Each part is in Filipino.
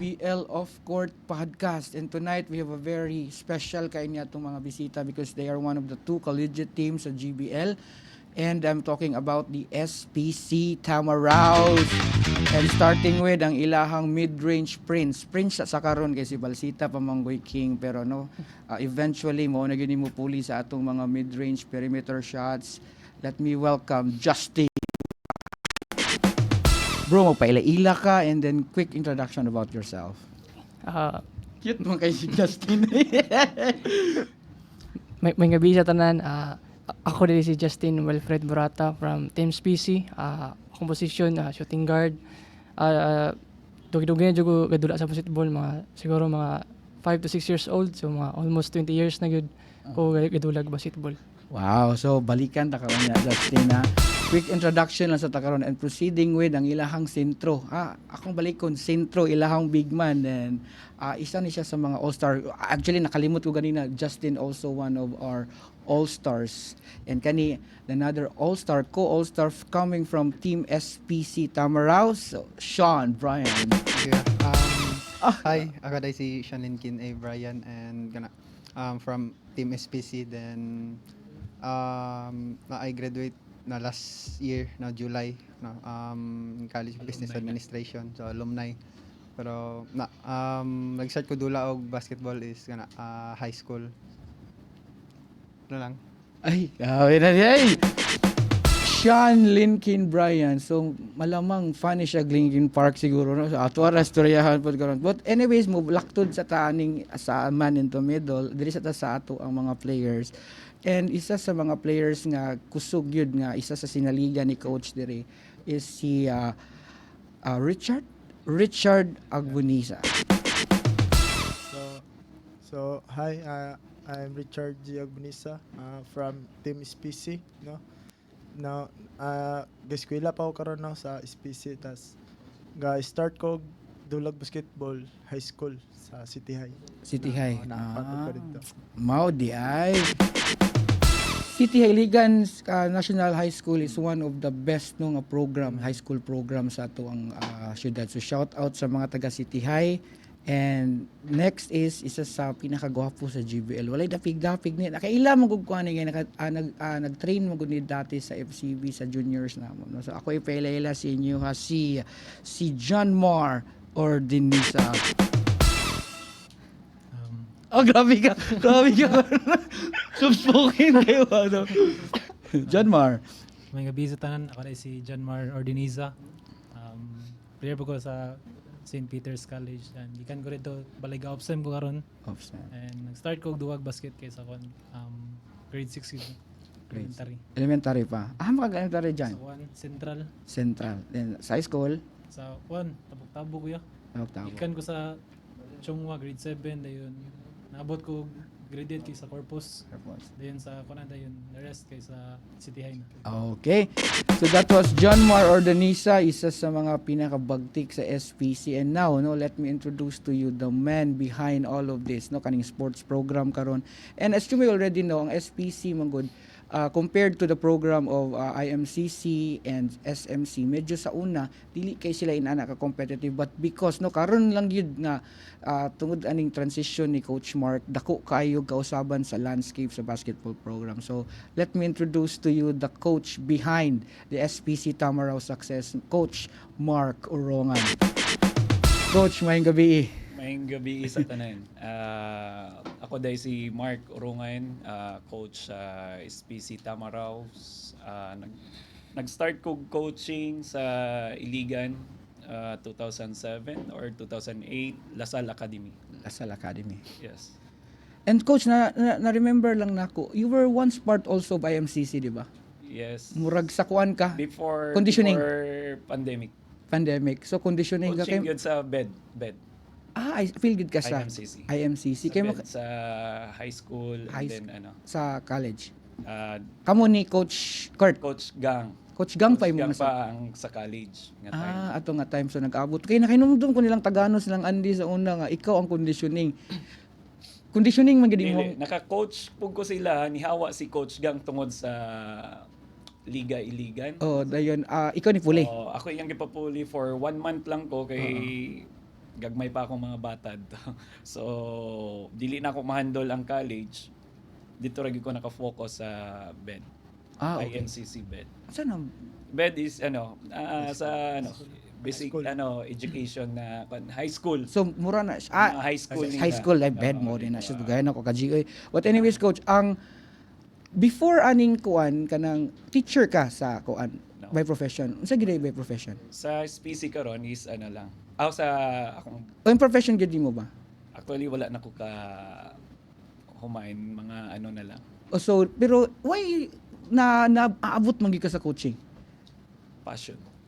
GBL Off Court Podcast. And tonight we have a very special kanya itong mga bisita because they are one of the two collegiate teams sa GBL. And I'm talking about the SPC Tamaraws. And starting with ang ilahang mid-range Prince. Prince sa karon kay si Balsita Pamanggoy King. Pero eventually mo na gini mo puli sa atong mga mid-range perimeter shots. Let me welcome Justin. Bro, magpaila-ila ka and then quick introduction about yourself. Cute mo kay si Justin. may gabi sa tanan. Ako din si Justin Wilfred Burata from Team SPC. Akong position, shooting guard. Dugay-dugay na dyan gadula sa basketball. Siguro mga 5 to 6 years old. So mga almost 20 years na gud ko gadulag basketball. Wow, so balikan ta karon niya Justin ha. Quick introduction lang sa takaron and proceeding with ang ilahang sentro. Akong balikon sentro ilahang big man and isa ni siya sa mga all-star. Actually nakalimot ko ganina Justin also one of our all-stars and kani another all-star co-all-star coming from Team SPC Tamaraws, so, Sean Brian. Yeah. Hi, ako dahil si Sean Linkin A. Brian and from Team SPC then I graduate na last year na July College of Business Administration, so alumni. Pero nag-start ko dula og basketball is high school. Ano lang. Ay, Sean Linkin Brian. So malamang fan siya Linkin Park siguro no. So ato ra storyahan pod karon. But anyways, mo laktod sa taaning sa man in the middle, diri sa ato ang mga players. And isa sa mga players nga kusog yun nga isa sa sinaligan ni coach diri is si Richard Agbonisa. So hi, I'm Richard G. Agbonisa from Team SPC, no. Now, gaskwela pa ako karon no sa SPC tas start ko dulag basketball high school sa City High. City High. Napatod ko dito. Mao di ay. City Highligan National High School is one of the best nga program, high school program sa ato ang syudad. So shout out sa mga taga City High. And next is isa sa pinakagwapo sa GBL. Walay dapig-dapig ni. Nakaila mo gud kuan nga nag-train mo gud ni dati sa FCB sa juniors namo. No? So ako ipaila sa inyo ha si John Mar or Denisa. Oh, grabe ka. Subspoken kayo. John Mar. May gabi sa tanan, ako na si John Mar Ordiniza. Player po ko sa St. Peter's College. And gikan ko rito, baliga off-sem ko karon. And nag-start ko duwag basket kaysa kon grade 6 yun. Elementary. Elementary pa. Maka-elementary dyan? Sa 1, Central. Then sa high school? Sa 1, tabok-tabok kuya. Tabok-tabok. Gikan ko sa Chongwa, grade 7, dayon. Naabot ko grade 8 kay sa Corpus. Dayon sa Conanda yun. The rest kay sa City High na. Okay. So that was John Mar Ordonisa, isa sa mga pinakabagtik sa SPC. And now, no, let me introduce to you the man behind all of this, no, kaning sports program karon. And as you may already know, ang SPC manggod compared to the program of IMCC and SMC, medyo sa una dili kay sila inana ka competitive, but because no karon lang yun nga tungod aning transition ni Coach Mark, dako kayo kausaban sa landscape sa basketball program. So let me introduce to you the coach behind the SPC Tamaraws success, Coach Mark Urongan. Coach, maayong gabi. Maayong gabi sa tanan. Ako dahil si Mark Urongan, coach sa SPC Tamaraws. Nag-start ko coaching sa Iligan 2007 or 2008, Lasal Academy. Lasal Academy. Yes. And coach, na-remember lang nako, you were once part also of IMCC, di ba? Yes. Murag sa kuan ka? Before pandemic. Pandemic. So conditioning ka Coaching kay yun sa bed. I feel good ka sa IMCC. Sa, Kay sa high school and then sa college. uh, Kamo ni Coach Kurt. Coach Gang. Coach Gang pa mo pa ang sa college nga time. ato nga time so nag-abot. Kay nakinumdum ko nilang Taganos nilang Andy sa una nga ikaw ang conditioning. Conditioning man gid mo. Naka-coach pug ko sila, nihawa si Coach Gang tungod sa Liga Iligan. Oh, dayon ikaw ni Puli. Ako iyang gipapuli for 1 month lang ko kay gagmay pa akong mga batad. So dili na ako ma-handle ang college. Dito ra gyud ko naka-focus sa bed. Okay. INCC bed. Saan ang Bed is sa basic School. education na high school. so mura na Mga high school nila. high school like bed Oo, mo din na siya oo. dugayan ako ka GOA. But anyways coach, ang before aning kuan kanang teacher ka sa kuan No. by profession. Unsa gid by profession? Sa SPC karon is lang. Sa akong O yung profession gid mo ba? actually wala na ko ka humain mga na lang. O so pero why aabot man gid ka sa coaching?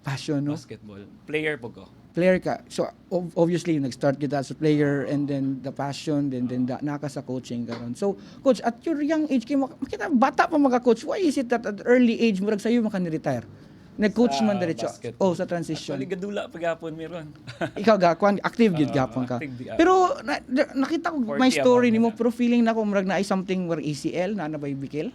Passion, no? Basketball. Player po ko. Player ka. So obviously nag-start kita as a player and then the passion then naka sa coaching karon. So coach at your young age kay makita bata pa maka-coach. Why is it that at early age murag sayo maka-retire? Nag-coach Sa man diretso. basketball. Oh, sa transition. Actually gadula pagapon meron. Ikaw gakwan active gid gapon ka. active di- Pero nakita ko 40 my story above nimo na. pero feeling na ko murag na ay something where ACL na by Bikil.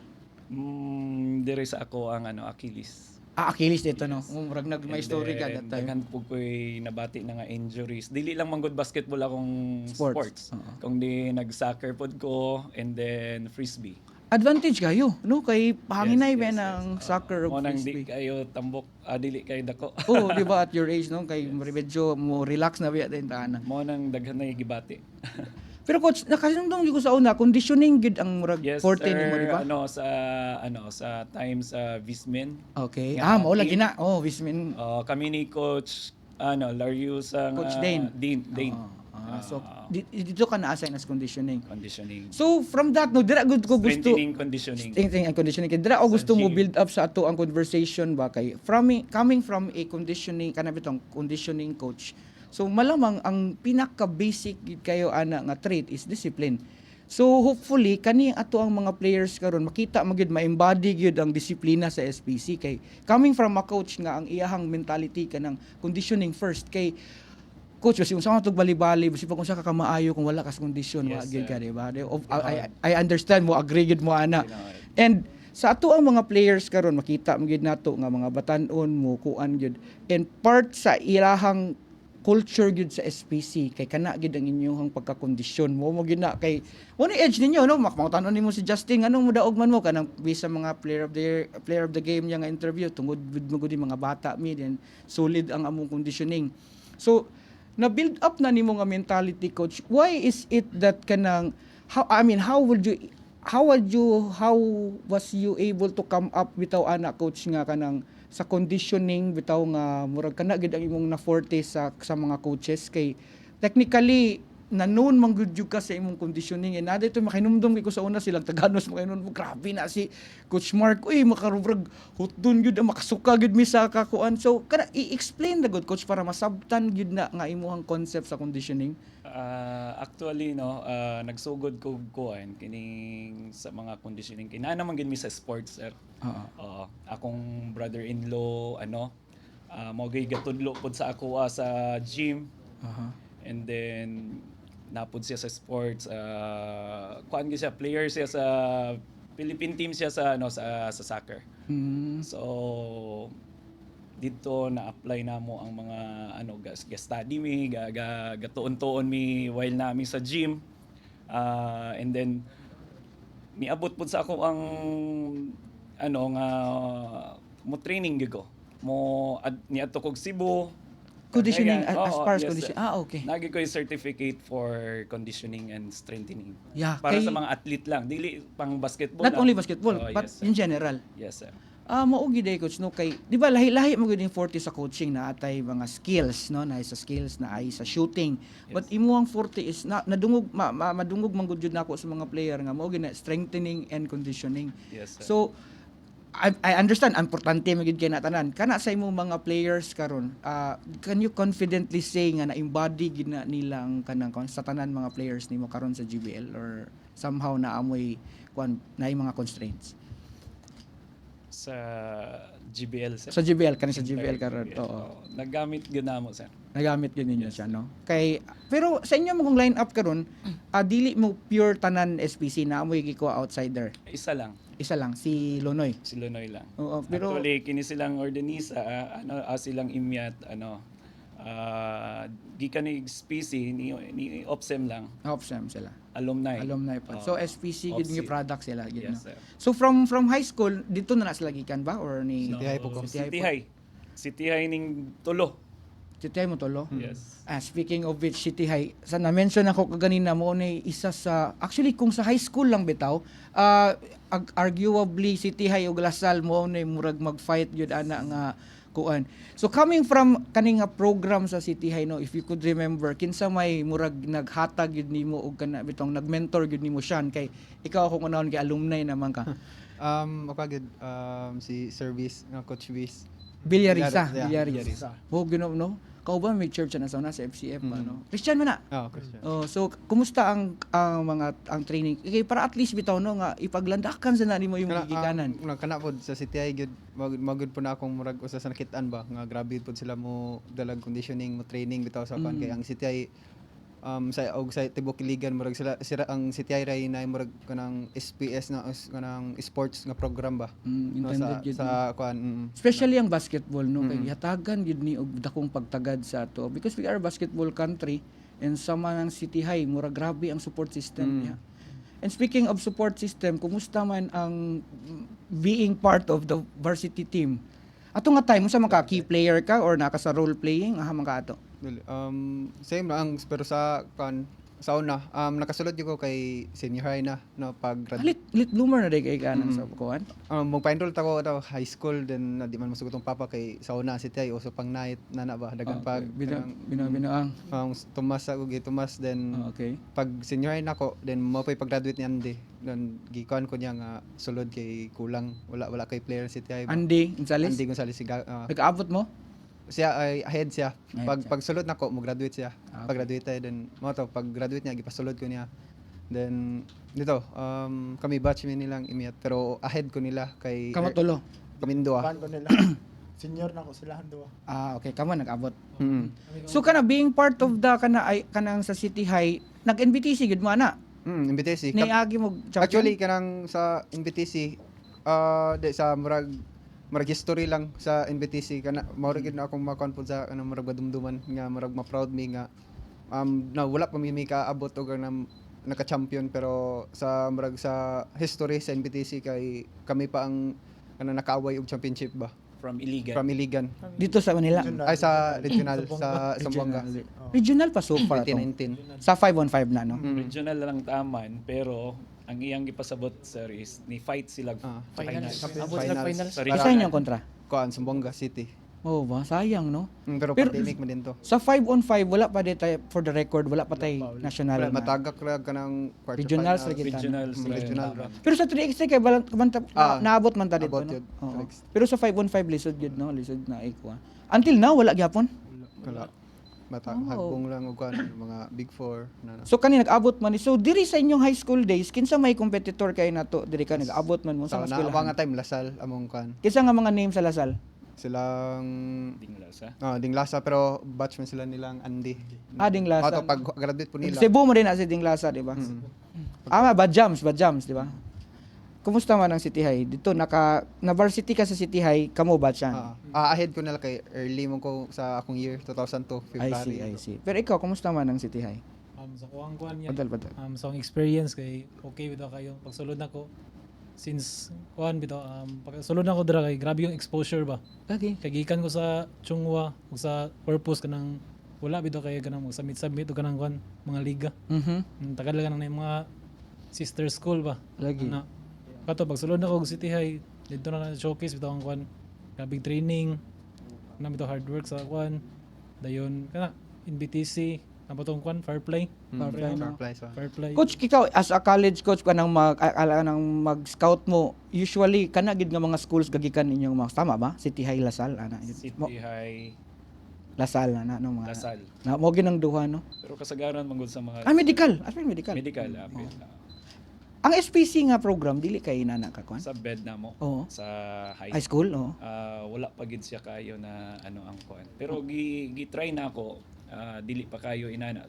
Dire sa ako ang Achilles. Achilles dito no. Murag may And story ka then, that time. daghan po ko'y nabati na nga injuries. Dili lang man good basketball akong Sports. sports. Oo. Kung di nag-soccer pod ko and then frisbee. Advantage kayo, no? Kay panginay Yes, ba yes, ng yes. soccer o Mo nang di frisbee? kayo tambok, dili kayo dako. Oh, di ba at your age no kay medyo mo relax na biya din taana. Mo nang daghan na yung gibati. Pero coach, nakasundong gyud ko sa una, conditioning gyud ang murag Yes, forte sir. nimo, di ba? Sa times Vismin. Okay. Nga, Mao lagi team. na. Oh, Vismin. Kami ni coach Larius ang Coach Dane. Dane. So dito ka na-assign as conditioning. Conditioning. So from that no, dira gud ko gusto Strengthening conditioning. strengthening and conditioning. Kaya dira ako gusto mo gym. build up sa ato ang conversation ba kay coming from a conditioning kana bitong conditioning coach. So malamang ang pinaka basic gid kayo ana nga trait is discipline. So hopefully kani ato ang mga players karon makita magid ma-embody gyud ang disiplina sa SPC kay coming from a coach nga ang iyahang mentality kanang conditioning first kay coach kasi unsa man tug bali-bali basi pag unsa ka kamaayo kung wala kas kondisyon wa Yes, gyud sir. ka di ba? I understand mo agree gyud mo ana. You know, And sa ato ang mga players karon makita magid nato nga mga batan-on mo kuan gyud and part sa ilahang culture gyud sa SPC kay kana gyud ang inyong pagkakondisyon mo gyud na kay mo edge ninyo no makmautan-on nimo si Justin anong mudaog man mo kanang bisa mga player of the game niya nga interview tungod mo gud yung mga bata mi then solid ang among conditioning. So na build up na nimo nga mentality coach. Why is it that kanang how was you able to come up bitaw ana coach nga kanang sa conditioning bitaw nga murag kana gid ang imong na forte sa mga coaches kay technically nanon man gud jud ka sa imong conditioning and nada ito makinumdum ko sa una silang Taganos makinon mo grabe na si Coach Mark uy makarurag hutdon gud makasuka gud mi sa kakuan so kana i-explain na gud coach para masabtan gud na nga imong concept sa conditioning. Actually nagsugod ko kuan kining sa mga conditioning kina naman gid mi sa sports sir. Akong brother-in-law mao gay gatudlo pod sa ako sa gym. And then napod siya sa sports kuan gyud siya player siya sa Philippine team siya sa sa soccer. So dito na-apply na mo ang mga study mi gatuon-tuon mi while nami sa gym. And then niabot pud sa ako ang nga mo training gyud ko. Niadto kog Cebu. Conditioning as far as yes, conditioning. Okay. Nagi ko yung certificate for conditioning and strengthening. Yeah, Para kay- sa mga athlete lang, dili pang basketball Not lang. only basketball but yes, sir. in general. Yes, sir. Mao gid coach no kay di ba lahi-lahi mo gid yung forte sa coaching na atay mga skills no na sa skills na ay sa shooting but imuhang forte is nadungog madungog man gud jud nako sa mga player nga mao gid na strengthening and conditioning. Yes, sir. So I understand importante magid kay na tanan kana sa imong mga players karon can you confidently say nga na-embody gid na nilang kanang sa tanan mga players nimo karon sa GBL or somehow na amoy na mga constraints Sa GBL, sir. sa GBL kani sa GBL karon oo Naggamit gyud namo, sir. nagamit yun ninyo siya no kay pero sa inyo mong line up karon dili mo pure tanan SPC na amoy gikuha outsider Isa lang, isa lang si Lonoy si Lonoy lang. oo pero Actually, kini silang Ordenisa, silang Imyat, gikan ni SPC ni Opsem lang, Opsem sila. alumni. Alumni pa. So SPC gid Opsi. nga product sila gid Yes, no. sir. So from high school dito na sila gikan ba or ni City High po ko. City High. City High ning Tulo. City High mo tolo? Yes. Speaking of which, City High, sa na-mention ako kaganina mo na isa sa, actually kung sa high school lang bitaw, arguably City High o Lasal mo na murag mag-fight yun ana nga kuan. So coming from kaning nga program sa City High, no, if you could remember, kinsa may murag naghatag yun nimo og kana bitong nagmentor yun nimo siyan kay ikaw ako kunahon kay alumni naman ka. Ako agad si Service nga Coach Wiz. Villarisa, Yeah, Villarisa. Oh, no? Kau ba may church na sa FCF ba, no? Christian man na. Christian. Oh, so kumusta ang training? Okay, para at least bitaw no nga ipaglandakan sa nimo yung gigikanan. Kana pod sa City High gud magud po na akong murag usa sa nakitaan ba nga grabe pod sila mo dalag conditioning mo training bitaw sa kan kay ang City High sa Tibok Iligan murag sila ang City High ray na murag kanang SPS na kanang sports nga program ba. No, Intended yun. sa kuan Especially ang basketball, no? Kay hatagan yun ni og dakong pagtagad sa ato. Because we are a basketball country and sa manang City High, mura grabe ang support system niya. And speaking of support system, kumusta man ang being part of the varsity team? Ato nga time, sa mga key player ka or naka sa role playing, man ka ato? same lang pero sa una nakasulod ko kay senior high na no pag Late bloomer na day kay ka sa kuan. magpa-enroll tako daw high school then di man masugod tong papa kay sa una City High uso pang night na ba dagan pag Binaang. Tomas then Okay. pag senior high nako then mo pay pag-graduate ni Andy then gikuan ko niya nga sulod kay kulang wala kay player City High ba. Andy Gonzales. Andy Gonzales Nag-aabot mo? siya ay ahead siya Ahead siya. pag sulod nako mo graduate siya Okay. pag-graduate tayo then mo to pag graduate niya gipasulod ko niya then dito kami batch mi nilang imiyat pero ahead ko nila kay Kamatulo. kami duwa. Ban ko nila. Senior na ko sila duwa. Okay, kamo nag-abot. Mm. So kana being part of the kanang sa City High, nag-NBTC gud mo ana. MBTC. Niagi mo Actually kanang sa MBTC di sa murag history lang sa MBTC kana mao gid na akong makuan pud sa kanang murag badumduman nga murag ma-proud me nga na wala pa mi kaabot og naka-champion pero sa murag sa history sa MBTC kay kami pa ang nakaaway og championship ba From Iligan. from Iligan dito sa Manila. ay sa regional sa Zamboanga Regional pa so far to. 2019 Sa 5-on-5 na no. Regional lang taman, pero ang iyang gipasabot sir is ni fight sila Finals. finals. Abot sila finals. Sa Isa regional. inyong kontra. kuan Zamboanga City. Oh, ba sayang no. Pero Pero- pandemic man din to. Sa 5-on-5 wala pa tayo for the record, wala pa tay national. Wala na. matagak ra kanang quarter Regionals finals. lagi ta. Regionals. Regional ra. Pero sa 3x3 kay balang naabot man ta dito Abot no. yun, Oo. 3x3. Pero sa 5-on-5 lisod gid no, lisod na iko. Until now wala gyapon. Wala. Oh. Hagbong lang og kuan mga big four na. So kani nag-abot man ni. So diri sa inyong high school days, kinsa may competitor kay nato diri ka nag-abot man mo sa So, mga na eskwelahan? nga time Lasal among kuan. Kinsa nga mga name sa Lasal? Silang Dinglasa. Dinglasa pero batch man sila nilang Andy. Ading Lasa. Ato pag graduate po nila. Cebu mo din na si Ding Lasa, di ba? Bad jams, di ba? Kumusta man ang City High? Dito na varsity ka sa City High, kamo ba siya? Ahead ko nila kay early mo ko sa akong year 2002 February. I see. Pero ikaw, kumusta man ang City High? Sa kuwang niya. Padal. Sa akong experience kay okay bitaw kayo pagsulod nako since kuan bitaw pagsulod nako dira kay grabe yung exposure ba. Okay. Kay gikan ko sa Chungwa ug sa purpose kanang wala bitaw kay kanang submit og kanang kuan mga liga. Tagal lang na yung mga sister school ba. Lagi. Na kato pagsulod nako og City High dito na showcase bitaw ang kuan grabing training na bitaw hard work sa kuan dayon kana in BTC ang patong kuan fair play. Fair play. Coach, ikaw, as a college coach, kanang mag-scout mo, usually, kana gid nga mga schools gagikan ninyong mga, tama ba? City High, Lasal, ana. City High, Lasal, ana, no, mga. Lasal. Mo ginang duha, no? Pero kasagaran manggod sa mga Medical. Medical. medical Ang SPC nga program, dili kay nana ka kwan? sa bed na mo Oo. sa High high school, oo. wala pa gid siya kayo na ano ang kuan. Pero gi-try na ako dili pa kayo inana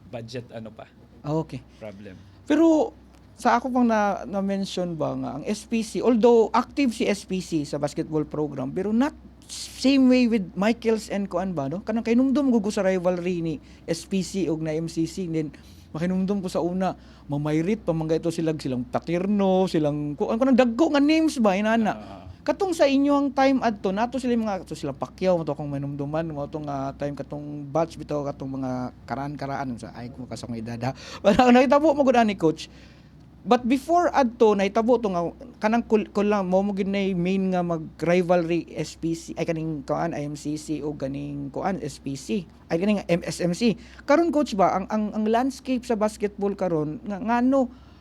budget ano pa Okay. problem. Pero sa ako pang na-mention ba nga ang SPC, although active si SPC sa basketball program, pero not same way with Michaels and kuan ba no, kanang kainumdum ko sa rivalry ni SPC ug na MCC, then makinumdum ko sa una mamayrit pamangga ito silang Paterno, silang kuan kanang dagko nga names ba inana. Katong sa inyong time adto nato sila sila Pacquiao mo to akong manumduman mo tong time katong batch bitaw katong mga karaan sa ay ko kasang edad ha. Parang nakitabo mo gud ani coach. But before adto nahitabo to nga kanang kul lang mo gid nay main nga mag rivalry SPC ay kaning kuan IMCC o kaning kuan SPC ay kaning MSMC. Karon coach ba ang landscape sa basketball karon nga ngano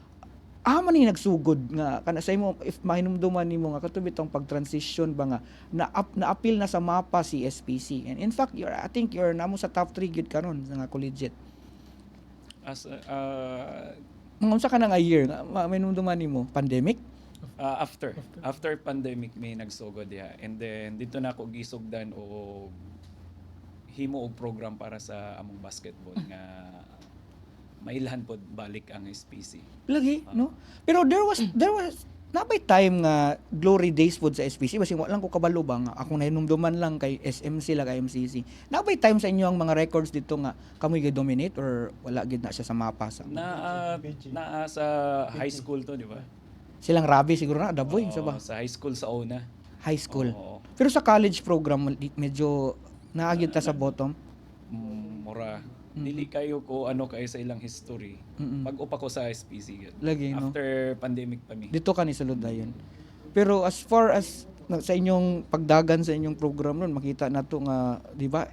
man ni nagsugod nga kana sa imo if mahinumduman nimo nga katubit ang pag-transition ba nga na-appeal na sa mapa si SPC, and in fact I think you're namo sa top 3 gid karon nga collegiate. As Mga unsa ka na nga year nga mahinumduman nimo pandemic? after pandemic may nagsugod diha, and then dito na ako gisugdan og himo og program para sa among basketball nga mailhan pod balik ang SPC. Lagi, no? Pero there was napay time nga glory days pod sa SPC basi wala lang ko kabalo ba nga ako nahinumduman lang kay SMC la kay MCC. Napay time sa inyo ang mga records dito nga kamoy gid dominate or wala gid na siya sa mapa sa Na sa high school to, di ba? silang Rabi siguro na Daboy sa ba? Sa high school sa una. High school. Oo. Pero sa college program medyo naagid ta sa bottom. Mura. Dili kayo ko sa ilang history. Pag-upa ko sa SPC. Lagi, no? After pandemic pa mi. Dito ka ni sulod dayon. Pero as far as sa inyong pagdagan sa inyong program nun, makita nato nga, di ba,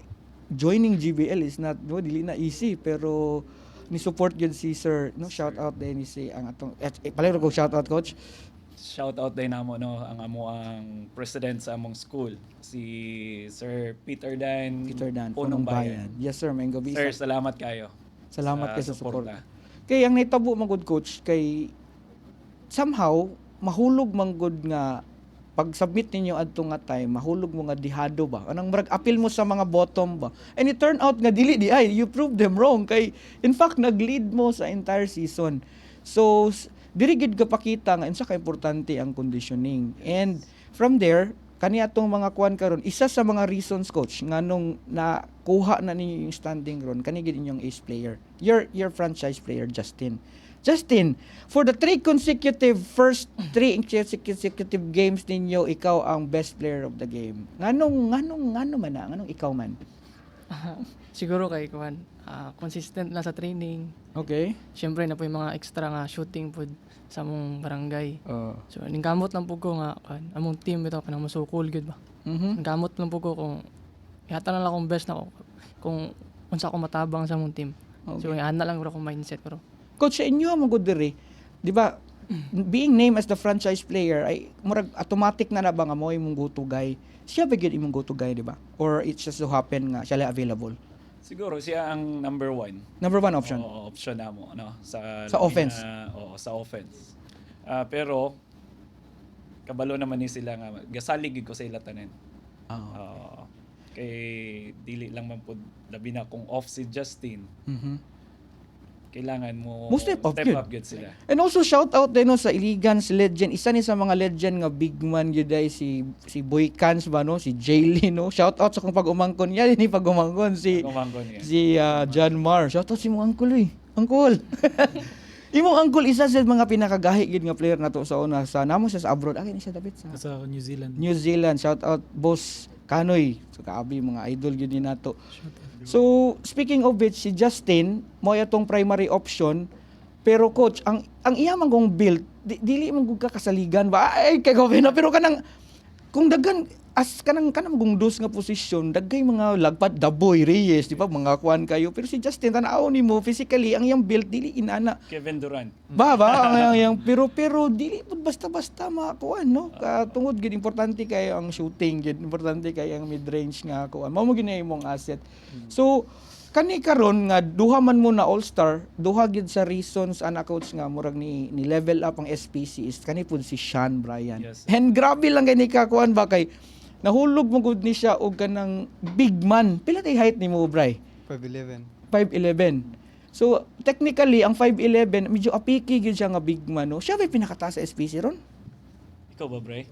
joining GBL is not, no, dili na easy, pero ni support yun si Sir, no, shout out din ni si ang atong palero ko shout out coach. Shout out din namo ang president sa among school, si Sir Peter Dan Punong Bayan. Yes sir, may gabi. Sir, salamat kayo. Salamat kay sa support. suporta. Kay ang naitabo man gud coach kay somehow mahulog man gud nga pag submit ninyo adto nga time mahulog mo nga dihado ba anang murag appeal mo sa mga bottom ba, and it turned out nga dili di ay you proved them wrong kay in fact nag-lead mo sa entire season. So diri gid kapakita nga unsa ka importante ang conditioning, and from there kani atong mga kuan karon isa sa mga reasons coach nganong nakuha na ninyo yung standing ron kani gid inyong ace player, your franchise player Justin, for the first three consecutive games ninyo ikaw ang best player of the game. Nganong ikaw man? Siguro kay kuan consistent na sa training. Okay. Siyempre na po yung mga extra nga shooting po sa among barangay. So ningkamot lang po ko nga kuan among team ito kanang masukol gud ba. Ningkamot lang po ko kung ihata na lang akong best na ko kung unsa ako matabang sa among team. So ana lang ko mindset pero Coach, sa inyo mo gud diri, di ba? Being named as the franchise player ay murag automatic na ba nga mo imong go-to guy. Siya ba gyud imong go-to guy, di ba? Or it just so happen nga siya lang available? Siguro siya ang number one. Number one option. Oo, option namo sa offense. Sa offense. Pero kabalo naman ni sila nga gasalig gid ko sa ila tanan. Kay dili lang man pud labi na kung off si Justin. Kailangan mo step up good sila. And also shout out din no, sa Iligans legend, isa ni sa mga legend nga big man gyud ay si Boy Cans ba no, si Jaylin no. Shout out sa kung pag-umangkon niya ni pag-umangkon si John Mar. Shout out si mo uncle Uncle. Imong uncle isa sa mga pinakagahi gid nga player nato sa una sa namo siya sa abroad. Ni siya dapat Sa New Zealand. New Zealand. Shout out boss Kanoy. So kaabi mga idol gyud ni nato. So, speaking of which, si Justin, mo itong primary option, pero coach, ang iya man kong build, dili man gud ka kasaligan ba? Ay, kay gawin na, pero kanang, kung dagan, as kanang kung dos nga posisyon, dagay mga lagpat, Daboy, Reyes, di ba, mga kuan kayo, pero si Justin, tanaw ni mo, physically, ang iyang build, dili inana. Kevin Durant. Ba, ang iyang, pero dili basta-basta makuan, no? Tungod gid importante kay ang shooting, gid importante kay ang mid-range nga kuan. Mao mo gid na imong asset. So, kani karon nga duha man mo na all-star, duha gid sa reasons ana coach nga murag ni level up ang SPC is kani pud si Sean Bryan. Yes. And grabe lang kay ni kakuan ba kay nahulog mo gud ni siya og kanang big man. Pila tay height nimo, Bray? 5'11". 5'11". So, technically, ang 5'11", medyo apiki gyud siya nga big man, no? Siya ba'y pinakataas sa SPC ron? Ikaw ba, Bray?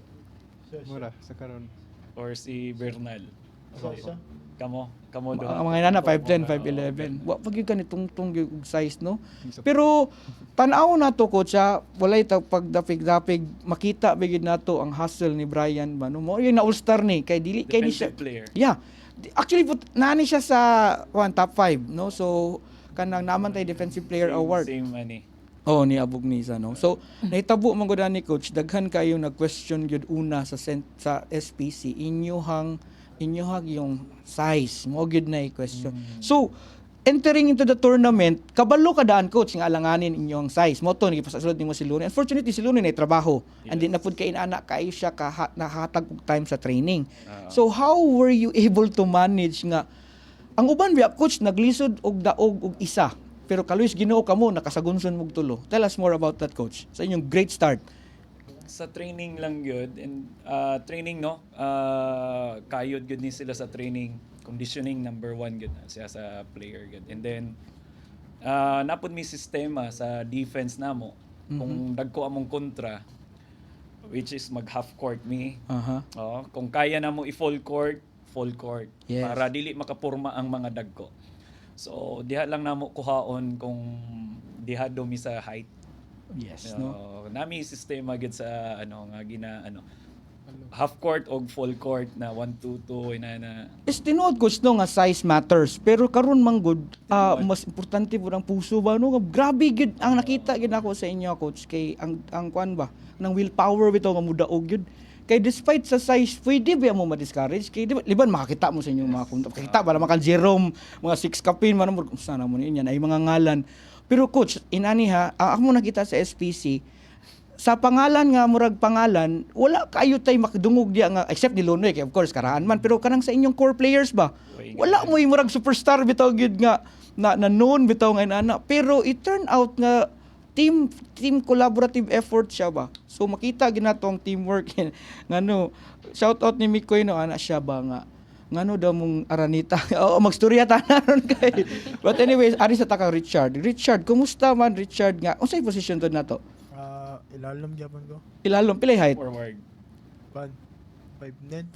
Mura sa karon. or si Bernal? Kamo do. Ang mga inana 5'10", 5'11". Wa pag yung ganitong yung size, no? Pero tanaw na to coach, walay ta pagdapig-dapig makita bigid nato ang hustle ni Brian ba no? Mo yung na all-star ni kay dili kay ni siya. Defensive player. Yeah. Actually nani siya sa top 5, no? So kanang naman tay defensive player award. Same money. Oh, ni Abog Nisa, no? So, nahitabo man gud ni coach, daghan kayo nag-question gyud una sa SPC inyohang yung size mo gyud na question. So, entering into the tournament, kabalo ka daan coach nga alanganin inyong size. Mo to gipasasulod nimo si Luni. Unfortunately si Luni na trabaho. And then na pud kay inana kayo siya nahatag og time sa training. So, how were you able to manage nga ang uban biya coach naglisod og daog og isa. Pero kaluis Ginoo kamo nakasagunson mog tulo. Tell us more about that coach. Sa inyong great start. Sa training lang yun, and training no, kayod good ni sila sa training, conditioning number 1 good na siya sa player good. And then napod mi sistema sa defense namo, kung dagko among kontra, which is mag half court mi. Kung kaya namo i-full court, Yes. para dili makapurma ang mga dagko. So diha lang namo kuhaon kung diha do mi sa height. Yes, no. Nami sistema gid sa half court og full court na 1-2-2 na. Is tinuod coach no nga size matters, pero karon man gud mas importante pud ang puso ba no. Grabe gid ang nakita gid ako sa inyo coach kay ang kwan ba nang willpower bitaw nga mudaog gid. Kay despite sa size, pwede ba mo ma-discourage? Kay liban makakita mo sa inyong mga kunta. Kita ba naman kan Jerome, mga 6 kapin man mo sana mo niya ay mga ngalan. Pero coach, inani ako mo nakita sa SPC, sa pangalan nga murag pangalan, wala kayo tay makadungog diya nga except ni Lonoy kay of course karaan man, pero kanang sa inyong core players ba? Wala mo yung murag superstar bitaw gyud nga na known bitaw nga inana. Pero it turned out nga team collaborative effort siya ba. So makita ginato ang teamwork ngano shout out ni Mikoy no ana siya ba nga ngano daw mong aranita magstorya ta naron kay. But anyways ari sa taka Richard, kumusta man Richard nga unsay position to nato? Ilalom gyapon ko. Ilalom pilay height? Forward. 5'9",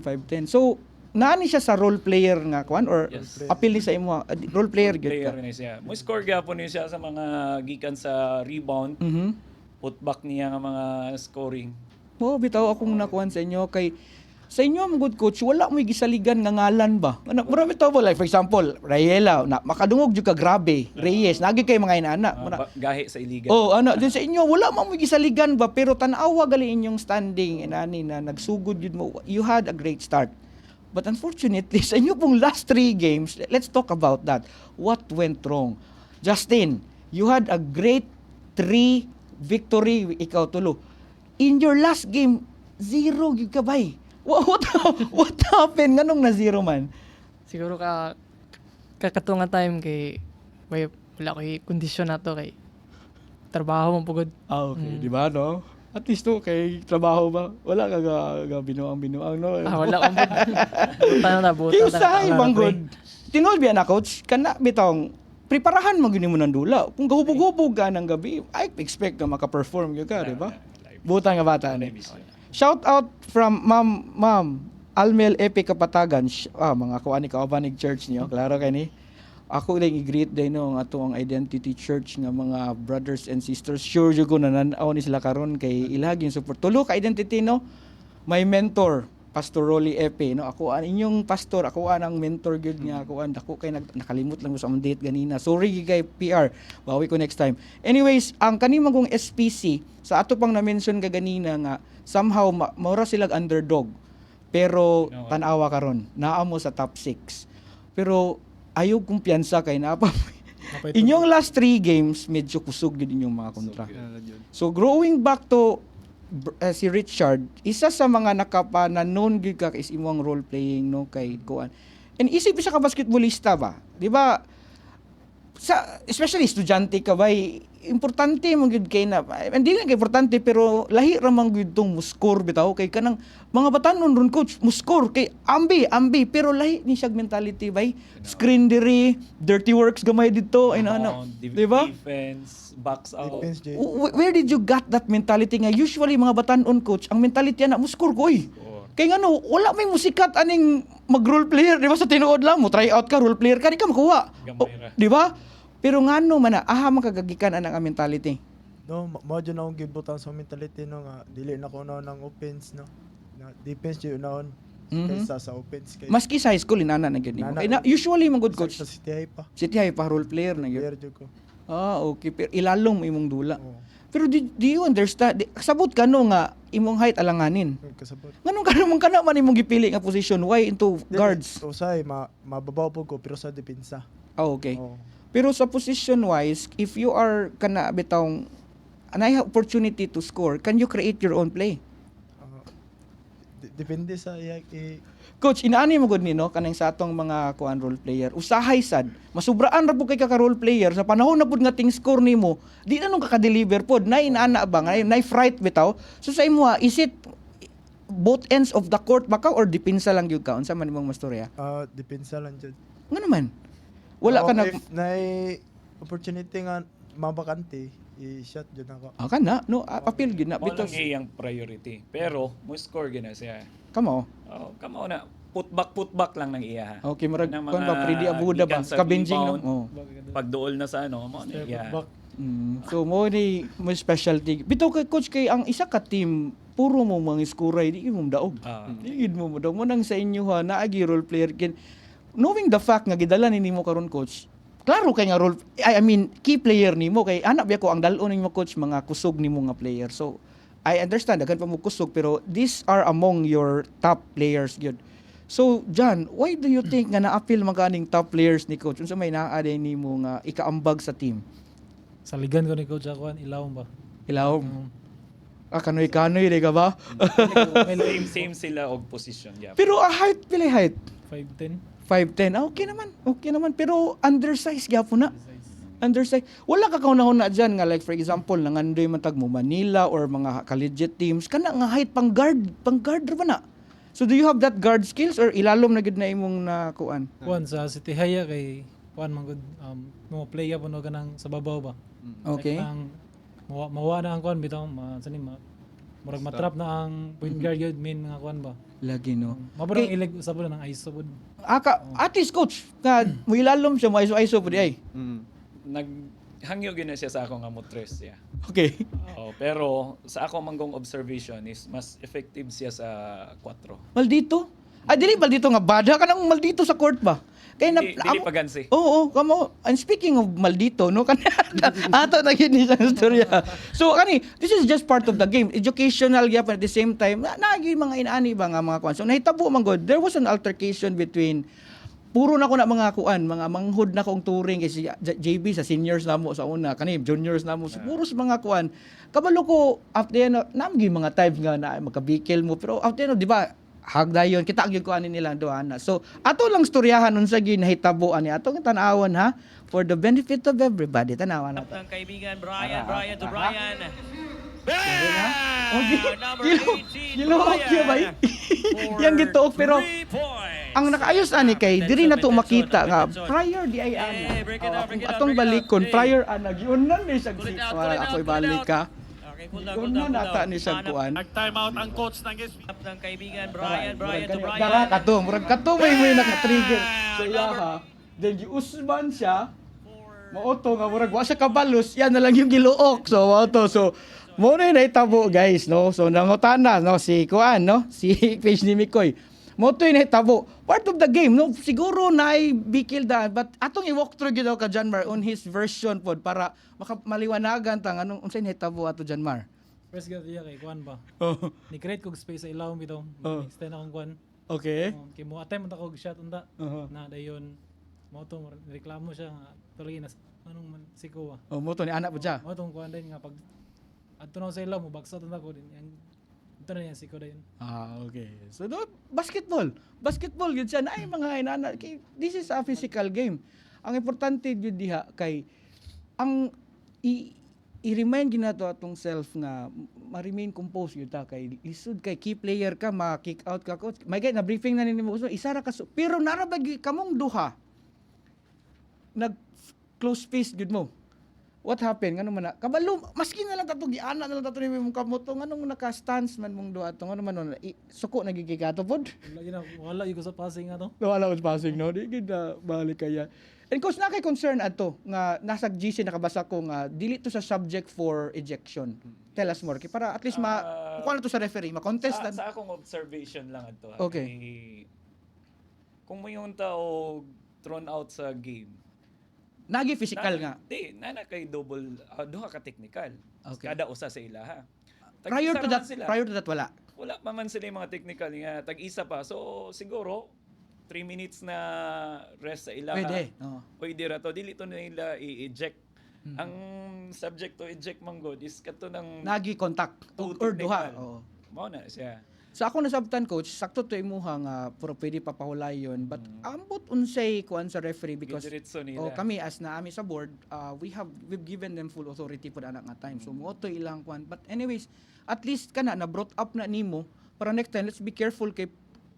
5'10". So naani siya sa role player nga kwan or Yes. apil ni sa imo role player gyud Player ka? ni siya. Mo score gyapon ni siya sa mga gikan sa rebound, putback niya nga mga scoring. Mo bitaw akong nakuan sa inyo kay sa inyo ang good coach wala mo gisaligan nga ngalan ba. Ano marami taw like for example, Rayela na makadungog jud ka grabe. Reyes nagi kay mga inana. Gahi sa iligan. Din sa inyo wala mo gisaligan ba pero tan-awa gali inyong standing inani na nagsugod jud mo. You had a great start. But unfortunately, sa inyo pong last 3 games, let's talk about that. What went wrong? Justin, you had a great 3 victory, ikaw tulo. In your last game, 0 gyud ka bay. What happened? Nganong na 0 man? Siguro kakatunga time kay wala ko kondisyon nato kay trabaho mo pugod. Okay, di ba no? At least to kay trabaho ba? Wala ka binuang no? Wala ko buta Kinsay bang good? Tinol biya na coach, kana bitong preparahan mo gini mo ng dula. Kung gahubog-hubog ka ng gabi, I expect na maka-perform ka, di ba? Buta nga bata ni. Shout out from Ma'am Almel Epe Kapatagan. Mga kuani kaubanig church niyo. Klaro kay ni. Ako lang i-greet din no ang ato ang Identity Church nga mga brothers and sisters. Sure jud ko nananaw ni sila karon kay ilaging support. Tulo ka Identity no. My mentor Pastor Rolly Epe no. Ako ang inyong pastor, ako ang mentor gyud nga ako kay nakalimot lang ko sa date ganina. Sorry kay PR. Bawi ko next time. Anyways, ang kanimang kong SPC sa ato pang na-mention ka ganina nga somehow maura sila underdog. Pero tan-awa karon, naa mo sa top 6. Pero ayaw kumpiyansa kay napa. Inyong last 3 games medyo kusog gid inyong mga kontra. So growing back to si Richard, isa sa mga nakapananon gid ka is imong role playing no kay kuan. And isip siya ka basketballista ba? Di ba? Especially estudyante ka ba, importante man gud kay na hindi lang kay importante pero lahi ra man gud tong muskor bitaw kay kanang mga batanon ron coach muskor kay ambi pero lahi ni siya mentality bay screen diri dirty works gamay dito ay ano di ba Defense, box out. Where did you got that mentality nga usually mga batanon coach ang mentality na muskor ko Kay ngano wala may musikat aning mag-role player, di ba sa tinuod lang mo, try out ka, role player ka, di ka makuha. Gamay ra. Di ba? Pero ngano man na, aha makagagikan anang mentality. No, mo dyan akong gibutang sa mentality no nga dili na ko na ng offense no. Na defense yun naon kaysa sa offense kay Maski sa high school inana na gyud nimo. Inana. Kay usually man good coach. sa City High pa. City High pa role player na gyud. Player jud ko. Okay, pero ilalong mo imong dula. Oo. Pero do you understand? Sabot ka no nga imong height alanganin. Kasabot. Nganong ka man imong gipili nga position? Why into guards? Usay mababaw po ko pero sa depensa. Okay. Oo. Pero sa position wise, if you are kana bitawng anay opportunity to score, can you create your own play? Depende sa Coach, inaani mo gud ni no kanang sa atong mga kuan role player. Usahay sad, masubraan ra pud kay ka role player sa panahon na pud nga ting score nimo, di na nung ka-deliver pod. Nay inaana ba nga nay fright bitaw. So sa imo is it both ends of the court baka or depensa lang gyud ka unsa man imong mastorya? depensa lang jud. Nga naman. Wala ka na if na opportunity nga mabakante, i-shot jud ako. ka na no appeal gyud na Mo lang because iyang priority. Pero mo score gina siya. kamo. Oh, kamo na putback lang nang iya. Okay, murag Ng kon ba mga Freddy Abuda ba? gikan sa Ka-benching no. rebound. Oh. Pagduol na sa ano, mo na iya. So mo ni mo specialty. Bitaw kay coach kay ang isa ka team puro mo mga skuray di mo daog. Di gid mo daog mo nang sa inyo ha naagi role player kin. Knowing the fact nga gidala nimo karon coach. Klaro kay nga role I mean key player nimo kay anak biya ko ang dal-on nimo coach mga kusog nimo nga player. So I understand daghan pa mo kusog pero these are among your top players gyud. So John, why do you think nga na-appeal man kaning top players ni coach? Unsa may naa nimo nga ikaambag sa team? Sa ligan ko ni Coach Akuan, ilawom ba? Ilawom. Kanoy-kanoy di ka ba? Same sila og position, yeah. Pero height, pila height? 5'10". 5'10". Okay naman. Okay naman. Pero undersize gyapon na. Undersize. Wala ka kaunahon na dyan nga like for example, nangandoy man tag mo Manila or mga collegiate teams, kana nga height pang guard ra ba na? So do you have that guard skills or ilalom na gid na imong nakuan? Kuan sa City Haya kay kuan man gud mo play up ano ganang sa babaw ba. Okay. Like, mawa na ang kuan bitaw murag matrap na ang point guard yun main nga kuan ba. Lagi no. Mabarang Okay. ilig sa ng ISO pud. At least coach, nga mo ilalom siya mo iso pud ay. Naghangyo gina siya sa akong amotres, yeah. Okay. Pero sa ako manggong observation is mas effective siya sa 4. Maldito. Dili maldito nga bada ka nang maldito sa court ba? Kay na Dili pagansi. Oo, kamo. And speaking of maldito, no, ato na yun isang storya. So, this is just part of the game. Educational gyapon at the same time, naagi mga inaani ba nga mga kuan. So, nahitabo man god, there was an altercation between puro na ko na mga kuan, mga manghud na kong touring kay si JB sa seniors namo sa una, juniors namo. So, puro sa mga kuan. Kabalo ko after namgi mga types nga na makabikil mo, pero after di ba hagdayon kita gyud ko ani nila duana. So ato lang storyahan unsa gyud nahitabo ani atong tan-awon ha for the benefit of everybody. Tanawan nato. Ang kaibigan Brian to Brian. Gilook yun ba? Yang gituok pero ang nakaayos ani kay diri na to makita nga prior di ay ana. Atong balikon prior ana giunan ni siya ako'y balik ka. Giunan nata ni siya kuan. Nag-time out ang coach ng ng kaibigan Brian to Brian. Dara kato, murag kato may naka-trigger. So iya ha. Then giusban siya. Mauto nga murag wa siya kabalos, yan na lang yung giluok. So auto so mo na nahitabo guys no. So nangutana no si kuan no, si Page ni Mikoy. Mo to nahitabo. Part of the game no. Siguro naay bikil da but atong i-walk through gyud ka Janmar on his version pod para maliwanagan ta nganong unsay nahitabo ato Janmar. First gad iya kay kuan ba. Oh. Ni create kog space sa ilawom bitaw. Extend akong kuan. Okay. Kay mo attempt man kog shot unta. Uh-huh. Na dayon mo to reklamo siya nga tuloy na anong man siko ah. Oh, mo to ni anak po siya. Mo tong kuan din nga pag adto na sa ilaw mo bagsat na ko din yang ito na yan siko dayon. Okay. So basketball. Basketball yun siya na ay mga inana. This is a physical game. Ang importante yun diha kay ang i-remind gina to atong self nga ma-remain composed yun ta kay lisod kay key player ka ma-kick out ka coach. May na briefing na nimo gusto isa ra ka pero narabag kamong duha nag close space gud mo. What happened? Ngano man na? Kabalo, maski na lang tato giana na lang tato ni mong kamoto nganong naka-stance man mong duha to ngano man no, suko nagigigato pod. Wala yung sa passing ano. Wala was passing no. Di gid na balik kaya. And coach na kay concern ato nga nasa GC nakabasa ko nga dili to sa subject for ejection. Tell us more kay para at least kuha na to sa referee, ma-contest Sa akong observation lang ato. Okay. Kung may yung tao thrown out sa game, nagi physical nga. Di, nana kay double, duha ka technical. Okay. Kada usa sa ilaha. Prior Tag-isa to naman that wala. Wala pa man sila yung mga technical nga, tag-isa pa. So, siguro, 3 minutes na rest sa ilaha. Pwede. Oo. Pwede ra to. Dili to nila i-eject. Ang subject to eject man god is kato ng Nagi contact two or duha. technical. Oo. Mao na siya. So ako nasabtan coach, sakto to imuha nga pero pwede papahulay yun. But ambot unsay kuan sa referee because Gidiretso nila. kami as naami sa board, we've given them full authority for anak nga time. So mo to ilang kuan. But anyways, at least kana na brought up na nimo para next time let's be careful kay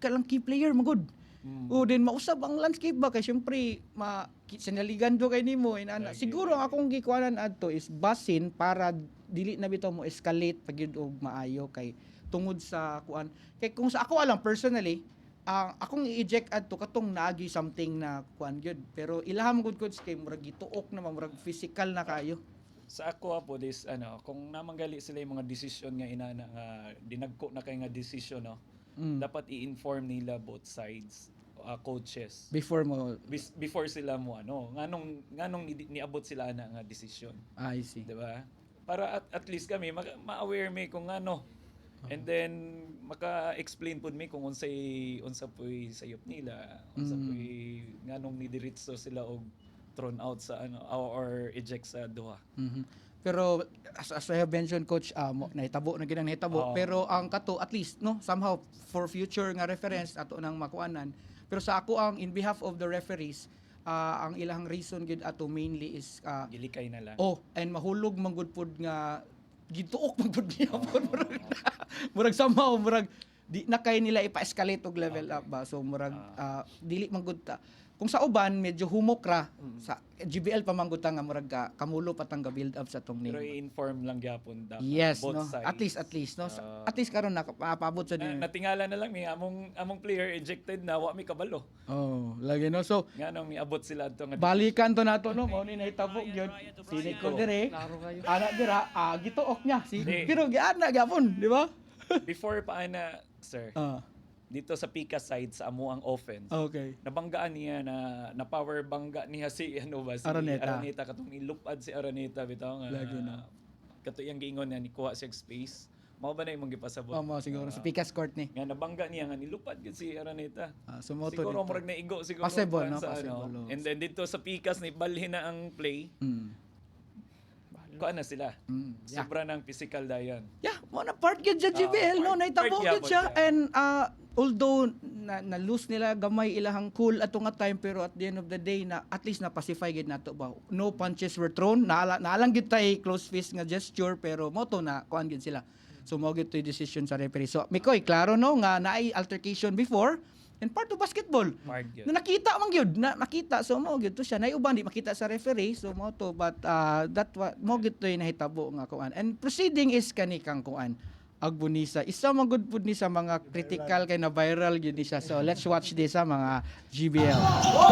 kalang key player magud. O din mausab ang landscape ba kay syempre sinaligan do kay nimo inana. Siguro ang akong gikuanan adto is basin para dili na bitaw mo escalate pagyud og maayo kay tungod sa kuan kay kung sa ako alam personally akong i-eject adto katong naagi something na kuan gyud pero ilaham gud coach kay murag gituok na murag physical na kayo. Sa ako po this kung namanggali sila yung mga decision nga inana nga dinagko na kay nga decision dapat i-inform nila both sides coaches Before mo before sila mo nganong niabot sila na nga decision, I see. di ba? Para at least kami ma-aware mi kung ano. And then maka-explain pud mi kung unsa poy sayop nila, unsa poy nganong nidiretso sila og thrown out sa or eject sa duha. Pero as I have mentioned coach nahitabo na ginang nahitabo pero ang kato at least no somehow for future nga reference ato nang makuanan. Pero sa ako ang in behalf of the referees ang ilang reason gid ato mainly is Gilikay na lang. and mahulog man gud pod nga gituok man gud niya pod murag somehow murag di na kay nila ipa-escalate og level up ba so murag dili man gud ta kung sa uban medyo humok ra sa GBL pa man gud ta nga murag kamulo pa tang build up sa tong Pero name. i-inform lang gyapon dapat Yes both no sides. at least no at least karon nakapabot sa din. Natingala na lang mi among player ejected na wa mi kabalo. Lagi no so Nganong miabot sila adto nga balikan to nato no mao ni nahitabo gyud sini ko dire ana dira gituok niya pero giana gyapon di ba? before pa ana sir. Dito sa Pika side sa amo ang offense. Okay. Nabanggaan niya na power bangga niya si Araneta katong ilupad si Araneta bitaw nga. Lagi na. Kato yang giingon niya ni kuha siya space. Mao ba na imong gipasabot? Mo siguro sa Picas Court ni. Nga nabangga niya nga nilupad gid si Araneta. Sumoto Siguro dito. murag naigo siguro Possible, kuan no? sa Possible, And then dito sa Pikas ni balhin na ang play. Kuan na sila. Yeah. Sobra ng physical dayon. Yeah, mo na part gyud sa GBL no, nahitabo part gyud siya gyapon siya. and although na lose nila gamay ilahang cool ato nga time pero at the end of the day na at least na pacify gid nato ba. No punches were thrown. Naalang gid tay close fist nga gesture pero mo to na kuan gid sila. So mo gid toy decision sa referee. So Mikoy, klaro no nga naay altercation before and part of basketball. Part gyud. Na nakita man gyud, nakita so mo gyud to siya. Nay uban di makita sa referee so mo to but that mo gyud toy nahitabo nga kuan. And proceeding is kani kang kuan. Agbunisa. Isa man good pud ni sa mga critical kay na viral gyud ni siya. So let's watch this sa mga GBL.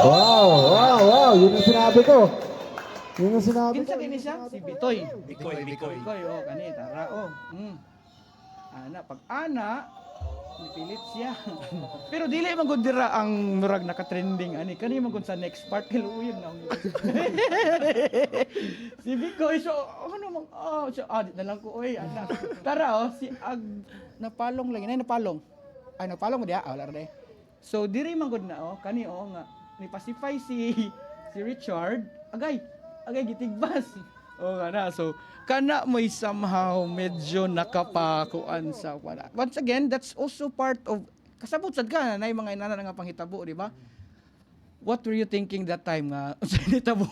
Wow. Yun ang sinabi ko. Kinsa kini siya? Si Bitoy. Bikoy. Bikoy kani tara ana pag ana nipilit siya. Pero dili man gud dira ang murag naka-trending ani kani man gud sa next part kaluyon na. Si Bikoy so ano man na lang ko oy ana. Tara si napalong lagi na napalong. Ay napalong mo dia wala ra. So diri man gud na kani nga ni pacify si Richard agay gitigbas. Kana so kana mo somehow medyo nakapakuan sa wala. Once again, that's also part of kasabot sad ka na mga inana nga panghitabo, di ba? What were you thinking that time nga sa hitabo?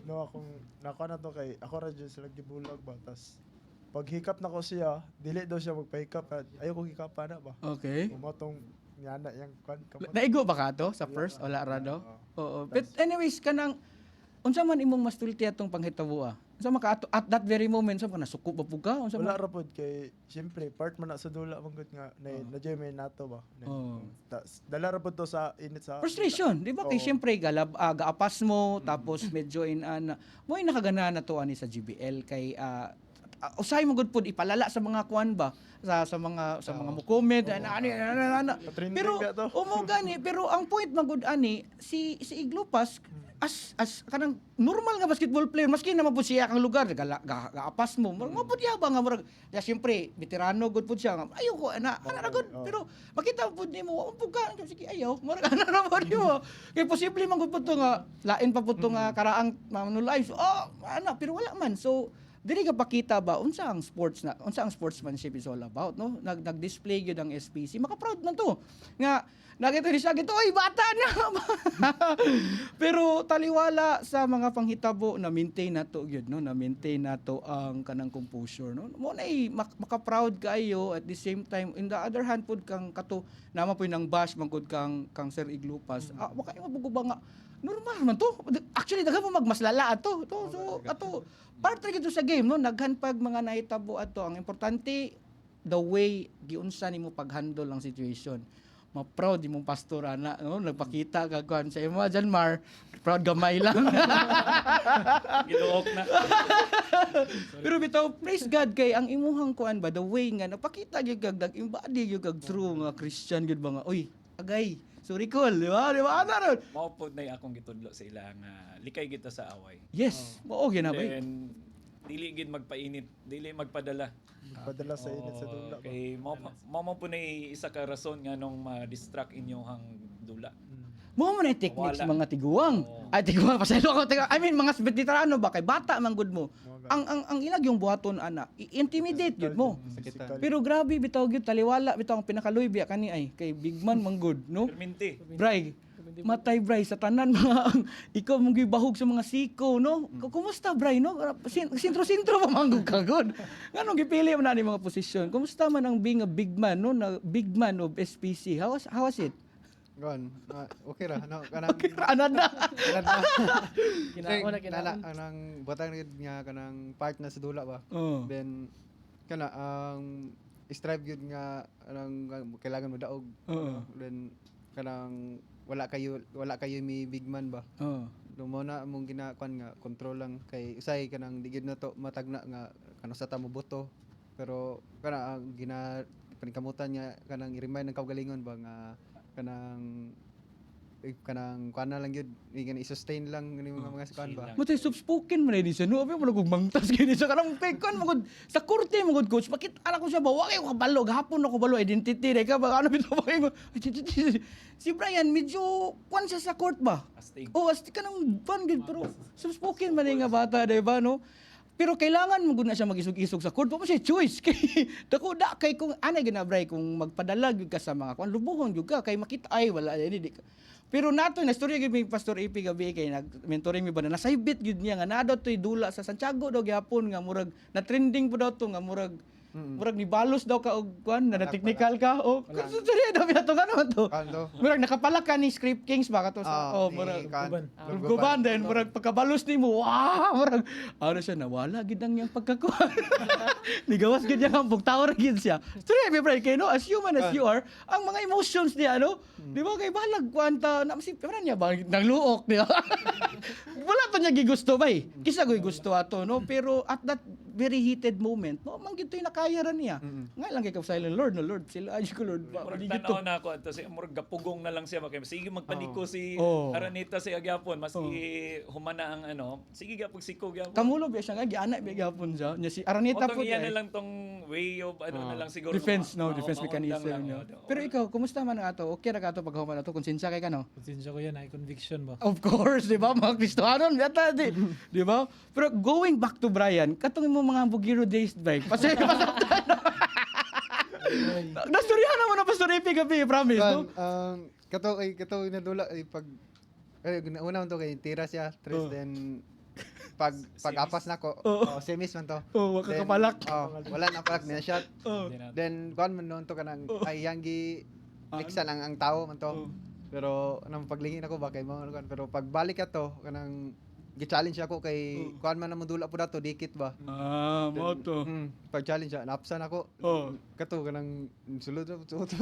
No, nako na to kay ako ra dyan sila gibulag ba tas pag hikap na ko siya, dili daw siya magpahikap. Ayaw ko hikap na ba? Okay. Umatong yana yang kan Naigo ba ka to sa first? Wala ra do? Oo. But anyways, kanang unsa man imong mastulti atong panghitabo unsa man ka at that very moment unsa man nasuko ba pud ka unsa Wala man ra pod kay siyempre part man na sa dula man gud nga na jay may nato ba. Dala ra pod to sa init sa frustration, di ba? Kay Oo. siyempre gaapas mo tapos medyo mo nakagana na to ani sa GBL kay usahay mo gud pud ipalala sa mga kuan ba sa mga mo comment ana. Patrending Pero ka to. umo gani pero ang point man gud ani si Iglupas as kanang normal nga basketball player maski naman pud siya kang lugar gaapas mo mo pud yabang nga murag ya siyempre veterano gud pud siya ayoko ana ra gud pero makita pud nimo pud ka sige ayaw murag ana ra pud mo kay posible man gud pud to nga lain pa pud to nga karaang manulay ana pero wala man so dili ka pakita ba unsa ang sportsmanship is all about no nag-display gyud ang SPC maka-proud man to nga nakita ni siya gito oy bata na pero taliwala sa mga panghitabo na maintain nato gyud no na maintain nato ang kanang composure no mo na maka-proud kaayo at the same time in the other hand pud kang kato naman po nang bash mangkod kang Sir Iglupas wa kay mabugo ba nga normal man to. Actually, daghan mo magmaslala ato. So, ato, part ra gito sa game, no? Naghan pag mga nahitabo ato. Ang importante, the way giunsa nimo pag-handle ang situation. Ma-proud imong pastor ana, no? Nagpakita ka kuan sa imo, Janmar. Proud gamay lang. Giduok na. Pero bitaw, praise God kay ang imuhang kuan ba, the way nga, napakita gyud kag embody gyud kag true nga Christian gyud ba nga, oy, agay, sorry cool, di ba? Di ba? Ano? Mao pod na akong gitudlo sa ila nga likay kita sa away. Yes, mao ginabay. Then dili gid magpainit, dili magpadala. Padala sa init sa dula ba. Kay mao po na isa ka rason nga nung ma-distract inyong dula. Mo man ay techniques Wala. mga tiguang. Ay tiguang pasaylo ko I mean mga veterano ba kay bata man gud mo. Ang ilag yung buhaton ana, i-intimidate gud mo. Sakitan. Pero grabe bitaw gyud taliwala bitaw ang pinakaluy biya kani ay kay big man man gud, no? Perminti. Bray, matay Bray sa tanan mga ikaw mong gibahog sa mga siko, no? Kumusta Bray, no? Sintro-sintro pa man gud kagod. Nganong gipili man na ni mga posisyon? Kumusta man ang being a big man, no? Na big man of SPC. How was it? Gon. Okay ra no kanang Anad na. Kinaon na kanang butang gid nga kanang part na sa dula ba. Oh. Then kana ang strive gyud nga kanang kailangan mo daog. Oo. Then kanang wala kayo may big man ba. Oh. Mo na among ginakuan nga control lang kay usay kanang di gyud na to matagna nga kanang sa tamo boto. Pero kana ang panikamutan nga kanang i-remind ng kaugalingon ba nga kanang kuana lang yun i-sustain lang ni mga kuan ba. Matay soft-spoken man din siya, no? Abi mo nagug mangtas gini sa kanang pekon mo sa korte mo coach. Bakit ala ko siya ba wa kay ko kabalo gahapon ako balo identity day ka ba ano bitaw ba kayo? Si Brian medyo kwan siya sa court ba? Astig. Astig ka nang fan gid pero soft-spoken man nga bata, di ba, no? Pero kailangan mo gud na siya magisog-isog sa court. Pa mo siya choice kay dako da kay kung anay ginabray kung magpadala gyud ka sa mga kwan lubuhon gyud ka kay makita ay wala di ka. Pero nato na storya gyud mi Pastor AP gabi kay nag-mentoring mi ba na nasaybit gyud niya nga naa daw toy dula sa Santiago daw gyapon nga murag na trending po daw to nga murag murag ni balos daw ka og kwan na technical ka o sorry daw bitaw ka naman to. Kanto. Murag nakapala ka ni Script Kings ba kato sa murag Guban din, murag pagkabalos ni mo, wow, murag, ano siya, nawala, gid ang niyang pagkakuha. Nigawas gid niya ang bugtawar gid siya. Sorry, my friend, kay no, as human as you are, ang mga emotions niya, ano, di ba, kay balag, kwanta, namasip, parang niya ba, nangluok, di ba? Wala to niya gigusto ba eh. Kisa ko gusto ato, no, pero at that very heated moment, no, manggit to yung nakaya ran niya. Nga lang kay silent Lord, no, Lord, sila, ay ko, Lord, Murag di tanaw na ako ato si murag gapugong na lang siya kay sige magpaniko si Araneta si Agyapon mas humana ang sige gapog siko gyapon. Kamulo biya siya nga, gianak biya gyapon siya. Nya si Araneta po Iyan na lang tong way of na lang siguro. defense, no, Oo, defense maundang mechanism lang, niya. oo. Pero ikaw, kumusta man ang ato? Okay ra ka ato pag human ato konsensya kay ka no? Konsensya ko yan, ay conviction ba? Of course, di ba? Mga Kristohanon, yata, di ba? Pero going back to Brian, katong mo mga Bugiro days, Brian, pasaya ka Nasturyahan naman na Pastor Epi gabi, promise, no? Kato inadula pag una man to kay tira siya tres then pag apas na ko semis man to. Wag ka kapalak. Wala na palak niya shot. Oh. Then kuan man noon to kanang ay yanggi mixan ang tao man to. Pero nang paglingin ako ba kay mga kuan pero pagbalik ka to kanang gi-challenge ako kay kuan man namon dula po dato dikit ba. Mo to. Pag-challenge siya, napsan ako. Oh. Kato kanang sulod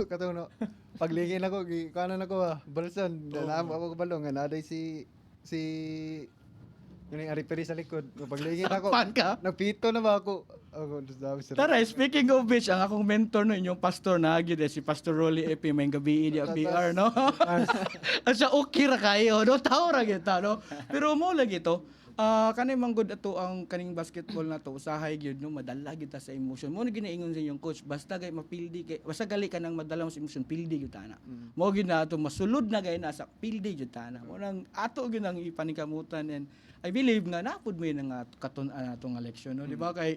kato no. Paglingin ako kanan ako balsan. Naamo ako kabalo nga naday si yung ariperi sa likod. Paglingin ako. Sakpan ka? Nagpito na ba ako? Ako sabi sa Tara, speaking of which, ang akong mentor no, inyong pastor na agad si Pastor Rolly Epi, may gabi di PR, no? At siya okay ra kayo, no? Tao ra kita, no? Pero mo lagi to, kanay manggod ato ang kaning basketball na to, usahay gyud no, madala kita sa emotion. Mo na ginaingon sa inyong coach, basta gay mapildi kay, basta gali ka nang madala mo sa emotion, pildi gyud tana. Mo gyud na ato masulod na gay na sa pildi gyud tana. Mo nang ato gyud ang ipanikamutan, and I believe nga napud mo yun nga atong election, no? Di ba kay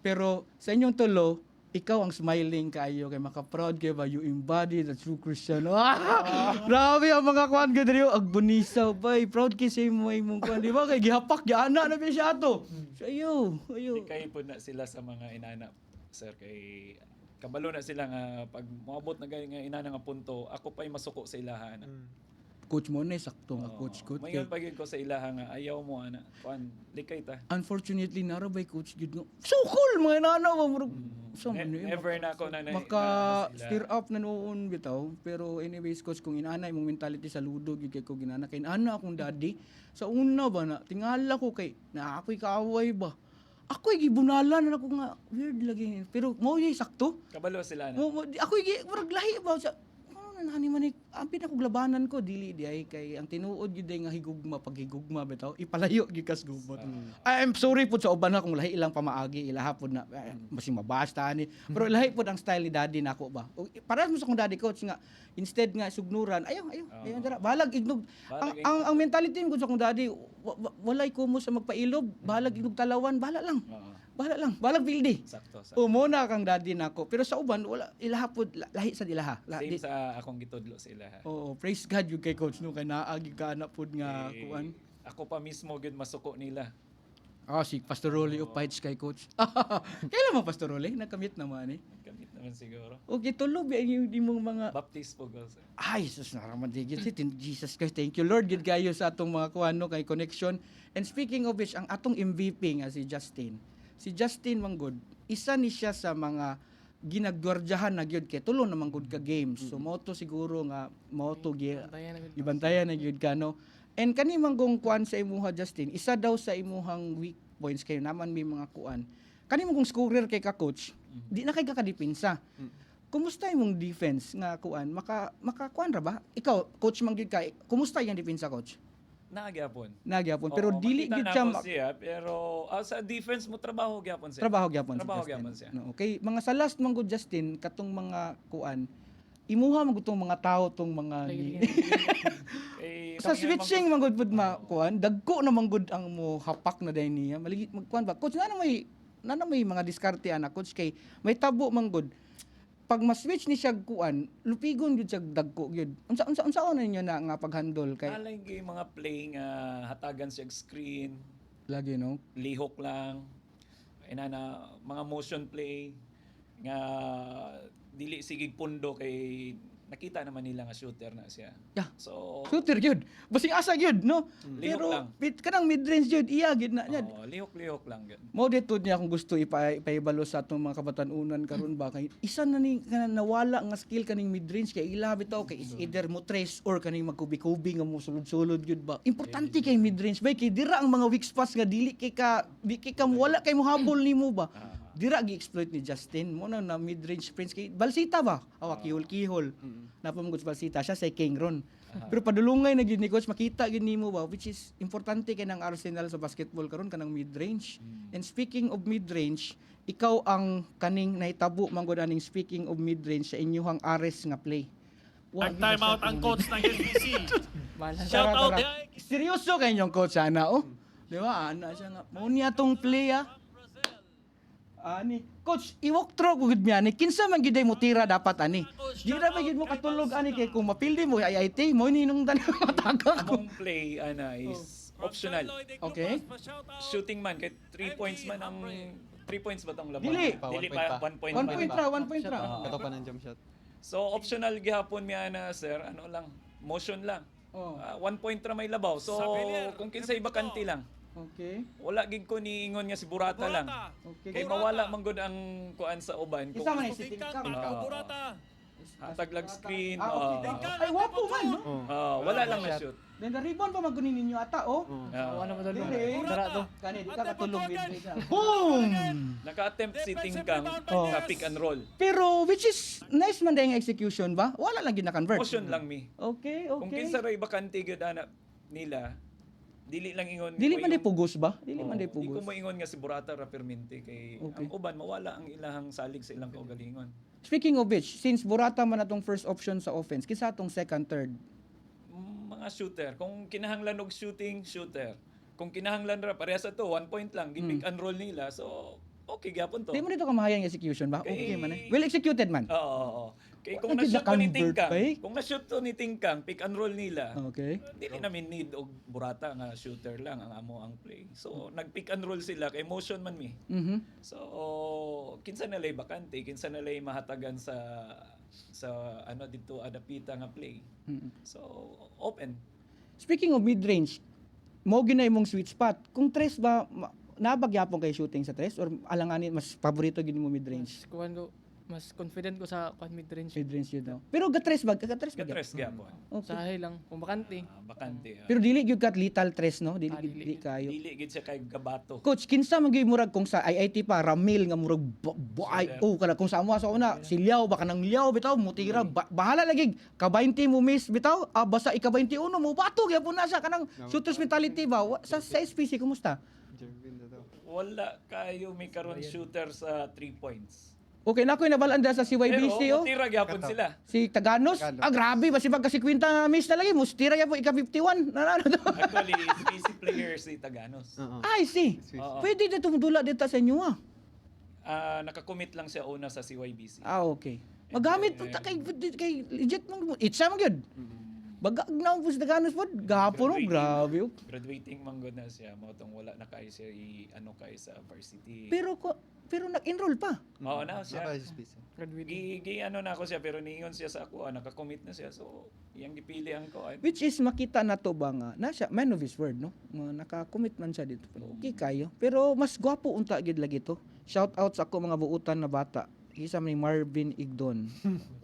pero sa inyong tulo, ikaw ang smiling kayo kay maka-proud kay ba you embody the true Christian. Grabe ang mga kuan gid diri ag bunisaw bay, proud kay sa imo imong kuan, di ba kay gihapak giana na bi siya ato. So ayo. Di kay pud na sila sa mga inana, sir, kay kabalo na sila nga pag moabot na gani nga inana nga punto, ako pa'y masuko sa ilahan. Coach mo na sakto nga coach. Mayon pagid ko sa ilaha nga ayaw mo ana. Kuan, likay ta. Unfortunately narabay coach gid no. So cool mga nana mo bro. So Never na ako na maka stir up na noon bitaw, pero anyways coach, kung inaanay mong mentality sa ludo gid kay ko ginana kay ana akong daddy sa una ba na tingala ko kay na ako'y kaaway ba. Ako'y gibunalan na ako nga weird lagi, pero mo sakto. Kabalo sila na. Ako'y murag lahi ba sa nani man ang pinakuglabanan ko dili di ay kay ang tinuod gyud nga higugma paghigugma bitaw ipalayo gyud kas gubot. I'm sorry pud sa uban na kung lahi ilang pamaagi ilaha pud na masing mabasta ni, pero lahi pud ang style ni daddy nako ba. Para mo sa kong daddy coach nga instead nga sugnuran ayo dara balag ignog ang mentality ko sa kong daddy walay kumo sa magpailob balag ignog talawan bahala lang. Balag bildi. Sakto. Umuna kang daddy nako, pero sa uban wala ilaha pud lahi sa ilaha. Same sa akong gitudlo sa ilaha. Oo, praise God yung kay coach no kay naagi ka na pud nga kuan. Ako pa mismo gyud masuko nila. Si Pastor Rolly of Fights kay coach. Kailan mo Pastor Rolly? Nagkamit naman eh. Kamit naman siguro. Okay, tulob yung mong mga Baptist po ko. Sir. ay sus naraman digit Jesus Christ. Thank you Lord gid kayo sa atong mga kuan no kay connection. And speaking of which, ang atong MVP nga si Justin. Si Justin Manggod, isa ni siya sa mga ginagdwardyahan na gyud kay tulo naman gud ka games. So mo to siguro nga mo to ibantayan na gyud ka no. And kani manggong kuan sa imuha Justin, isa daw sa imuhang weak points kay naman may mga kuan. Kani mo kung scorer kay ka coach, di na kay ka kadipinsa. Kumusta imong defense nga kuan? Makakuan ra ba? Ikaw coach man gyud ka. Kumusta yung depensa coach? Nagyapon. Pero dili gyud siya pero sa defense mo trabaho gyapon siya. Trabaho gyapon siya. No, okay, mga sa last man gud Justin katong mga kuan. Imuha man gud tong mga tao tong mga sa switching man gud pud kuan, dagko na man gud ang mo hapak na dai niya. Maligit magkuan ba? Coach na may mga diskarte ana coach kay may tabo man gud. Pag ma-switch ni siya kuan, lupigon gyud siya dagko gyud. Unsa ninyo na nga pag-handle kay Alay gyud mga play nga hatagan siya screen, lagi no? lihok lang. Inana mga motion play nga dili sigig pundo kay nakita naman nila nga shooter na siya. Yeah. So Shooter gyud. Basing asa gyud no? Lihok Pero lang. kanang mid-range gyud iya gyud na niya. lihok lang gyud. Mo dito niya kung gusto ipaibalo sa atong mga kabatanunan karon ba kay isa na ni nawala nga skill kaning mid-range kay ila bitaw kay either mo trace or kaning magkubi-kubi nga mo sulod-sulod gyud ba. Importante kay mid-range bay kay dira ang mga weak spots nga dili kay ka wala kay mo habol nimo ba. Dira gi-exploit ni Justin mo na mid-range prince kay Balsita ba? Awa kihol. Napamugod Balsita siya sa King Ron. Pero padulungay na gyud ni coach makita gyud nimo ba, which is importante kay nang Arsenal sa basketball karon kanang mid-range. And speaking of mid-range, ikaw ang kaning nahitabo man gud aning speaking of mid-range sa inyong Ares nga play. Nag-time out ang coach ng SBC. Shout out. Seryoso kay inyong coach ana Di ba? Ana siya nga. Mao niya tong play ani coach i-walk through gud mi ani kinsa man gid mo tira dapat ani di ra ba gid mo katulog ani kay kung mapildi mo IIT mo ni nung tanan matagak ko Among play is optional. okay Shooting man kay 3 points man ang 3 points ba tong labang? Dili. Dili pa 1 point. 1 point ra Kato pa ng jump shot. So optional gihapon mi ana sir, ano lang, motion lang. Oh. 1 point ra may labaw. So kung kinsay bakante lang. Okay. Wala gid ko niingon nga si Burata lang. Okay. Kay mawala man gud ang kuan sa uban. Isa man si Tingkang. Hatag lag screen. Ay, wapo man, no? Wala lang na shoot. Then the ribbon pa magunin ninyo ata, oh. Ano mo dalo? Dili. Tara to. Kani, di ka katulog midway na. Boom! Naka-attempt si Tingkang sa pick and roll. Pero, which is, nice man dahil execution ba? Wala lang gina-convert. Motion lang mi. Okay, Kung okay. kinsa ray bakante gud ana nila, dili lang ingon. Dili ko man di yung- pugos ba? Dili man di Di ko pugos. moingon nga si Burata ra permente kay Okay. ang uban mawala ang ilahang salig sa ilang kaugalingon. Speaking of which, since Burata man atong first option sa offense, kisa atong second, third. Mga shooter, kung kinahanglan og shooting, shooter. Kung kinahanglan ra pareha sa to 1 point lang gipick and roll nila. So okay gyapon to. Di mo dito kamahayang execution ba? Okay Kay- man eh. Well executed man. Oo. Kay kung Wala na-shoot gid to ni na-convert Tingkang, pa eh. kung na-shoot to ni Tingkang, pick and roll nila. Okay. Dili namin need og Burata nga shooter lang ang amo ang play. So nag-pick and roll sila kay motion man mi. Mhm. So kinsa na lay bakante, kinsa na lay mahatagan sa ano dito adapita nga play. Mhm. So open. Speaking of mid-range, mo ginay mong sweet spot. Kung tres ba nabagyapon kay shooting sa tres or alanganin mas paborito gid mo mid-range? Kuhan ko, mas confident ko sa kuhan mid-range. Mid-range yun no. Pero gatres ba? Gatres ba? Katres gyapon. Okay. Usahay lang. Kung bakante. Bakante. Pero dili gyud kat lethal tres no. Dili Dili. dili kayo. Dili gid siya kay gabato. Coach, kinsa man gyud murag kung sa IIT pa Ramil nga murag kana kung sa amo sa una si Liao baka nang Liao bitaw mutira bahala lagi ka 20 mo miss bitaw basta ika 21 mo bato gyapon na siya kanang shooters mentality ba sa SPC kumusta? Jervin na daw. Wala kayo may karon shooter sa 3 points. Okay na ko nabalaan sa CYBC Pero oh. tira gyapon sila. Si Taganos, Taganos. grabe ba si pagka si Quinta na miss na lagi mustira gyapon ika 51 nanalo to. Actually, busy player si Taganos. I see. Oo. Pwede dito tumudula dito sa inyo ah. Nakakommit lang siya una sa CYBC. Ah, okay. Magamit po ta kay legit mo. It's mo gyud. Bagag na po sa Taganos po. Gapo no, grabe oh. Graduating man gud na siya, mao tong wala na kay siya ano kay sa varsity. Pero nag-enroll pa. Oo na siya. Naka-SPC. Gi ano na ako siya pero niingon siya sa ako, naka-commit na siya. So, iyang gipili ang ko. Which is makita na to ba nga na siya man of his word no. Nga naka-commit man siya dito. Pero okay kayo. Pero mas gwapo unta gid lagi to. Shout out sa ako mga buutan na bata. Isa man ni Marvin Igdon.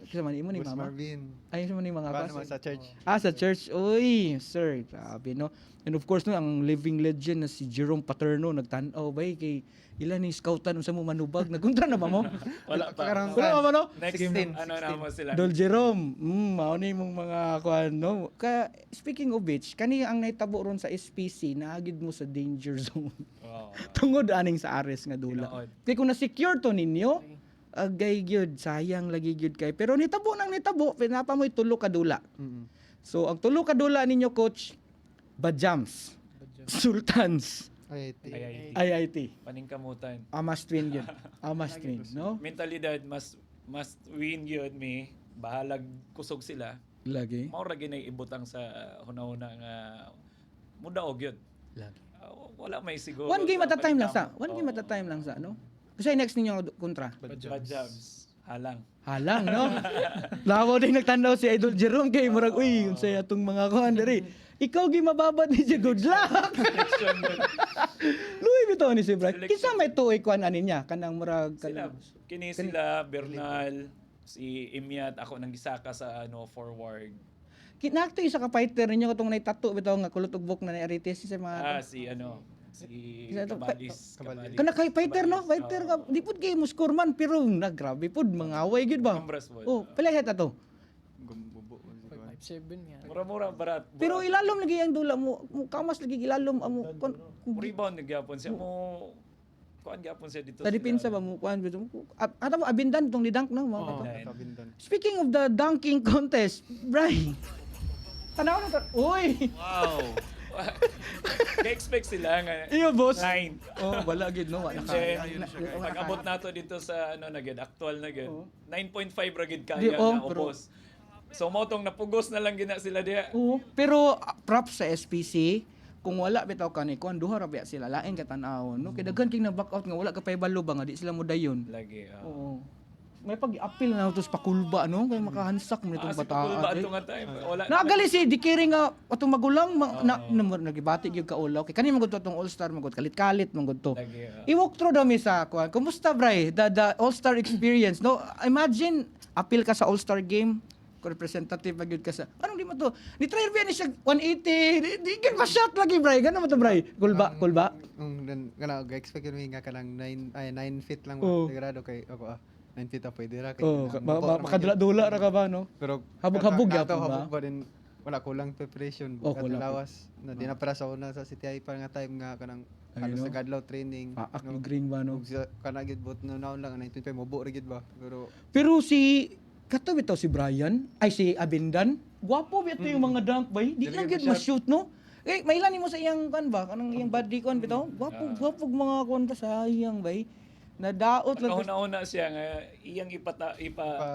Isa man imo ni Boss mama. Marvin. Ay isa man ni mga Paano bas. naman sa church? Sa church. Uy, sir, grabe no. And of course no, ang living legend na si Jerome Paterno nagtan-aw ba kay ilan ni scoutan unsa mo manubag nagunta na ba mo? Wala pa. Parang- Wala ba mo no? Next 16, ano na mo sila. Dol Jerome, mao ni mong mga kuan no. Speaking of which, kani ang naitabo ron sa SPC naagid mo sa danger zone. Oo. Tungod aning sa Ares nga dula. Tinuod. Kay kung na-secure to ninyo, agay gyud sayang lagi gyud kay. Pero nitabo nang nitabo, pinapa mo tulo ka dula. So ang tulo ka dula ninyo coach, Bajams, Sultans, IIT. IIT. Paningkamutan. Amas twin gyud. Amas twin, no? Mentalidad mas win gyud mi. Bahalag kusog sila. Lagi. Mao ra ginay ibutang sa hunahuna nga mudaog gyud. Lagi. Wala may siguro. One game at a time lang sa. paningkamot. One game at a time lang sa, no? Kasi next ninyo kontra. Bad jobs. Halang. Halang, no? Lawa din nagtanaw si Idol Jerome kay murag, uy, unsay atong mga kuhan diri. Ikaw gi mababat ni siya, good luck. Luy bitaw ni si Brad. Selection. Kinsa may tuoy kuan ani niya kanang murag Sila, kini sila Bernal, si Imiat, ako nang gisaka sa forward. Kinakto isa ka fighter ninyo katong nay tattoo bitaw nga kulot ug buk na ni Arites sa mga Si Isa to, Cabalis. kana kay fighter no, fighter ka. Di pud kay mo score man pero nagrabe pud mga away gid ba. Kumbras po. Oh, pila head ato. Gumbubo. 5'7 yan. Mura-mura, barat. Pero ilalom lagi ang dula mo, kamas lagi ilalom amo Rebound nagyapon siya mo. Kuan gyapon siya dito. sa depensa ba mo kuan bitaw mo. Ata mo abindan tong didunk no, mga Nine. Kabindan. Speaking of the dunking contest, Brian. Tanaw na uy. Wow. Ka-expect sila nga. Iyo boss. 9. Oh, wala gid no, wala Then, pag-abot nato dito sa na gid, actual na gid. 9.5 ra gid Di, kaya oh, na ubos. So mo tong napugos na lang gina sila diha. Oo. Pero props sa SPC, kung wala bitaw kani kuan duha ra biya sila lain ka tan-awon no. Kay daghan king na back out nga wala ka pay balo ba nga di sila mo dayon. Lagi. Oo. may pag-apil na tos pakulba no kay makahansak mo nitong Si Pakulba bataan. ato nga time. Wala. Nagali si Dikiri nga atong magulang nagibati gyud ka ulaw kay kani magud to tong All-Star magud kalit-kalit magud to. Lagi, I-walk through dami sa kuan. Kumusta bray? The All-Star experience. No, imagine appeal ka sa All-Star game, representative gyud ka sa. Anong di mo to? Ni try ba ni siya 180. Di gyud ma-shot lagi bray. Ganun mo to bray. Kulba. Then kana ga-expect mi nga kanang 9 feet lang Oo. grado kay ako 9 feet pwede ra kay Oh, motor naman makadula-dula ra ka ba no? yun. Pero Habog-habog kato, yapon ba? habog pa din wala kulang preparation Oh, bukat kulang. lawas na di na para sa una sa CTI pa nga time nga kanang Ay, halos no? sa Gadlaw training Paak yung green ba no? Ug sa kana gid bot no naon lang 1925 mobo ra gid ba Pero si kato bitaw si Brian ay si Abindan, gwapo bitaw yung mga dunk bay. Di lang gyud ma-shoot no. Eh mailan nimo sa iyang kan ba kanang iyang body kon bitaw. Gwapo mga kon ta sayang bay. Nadaot lang. Kauna-una siya nga iyang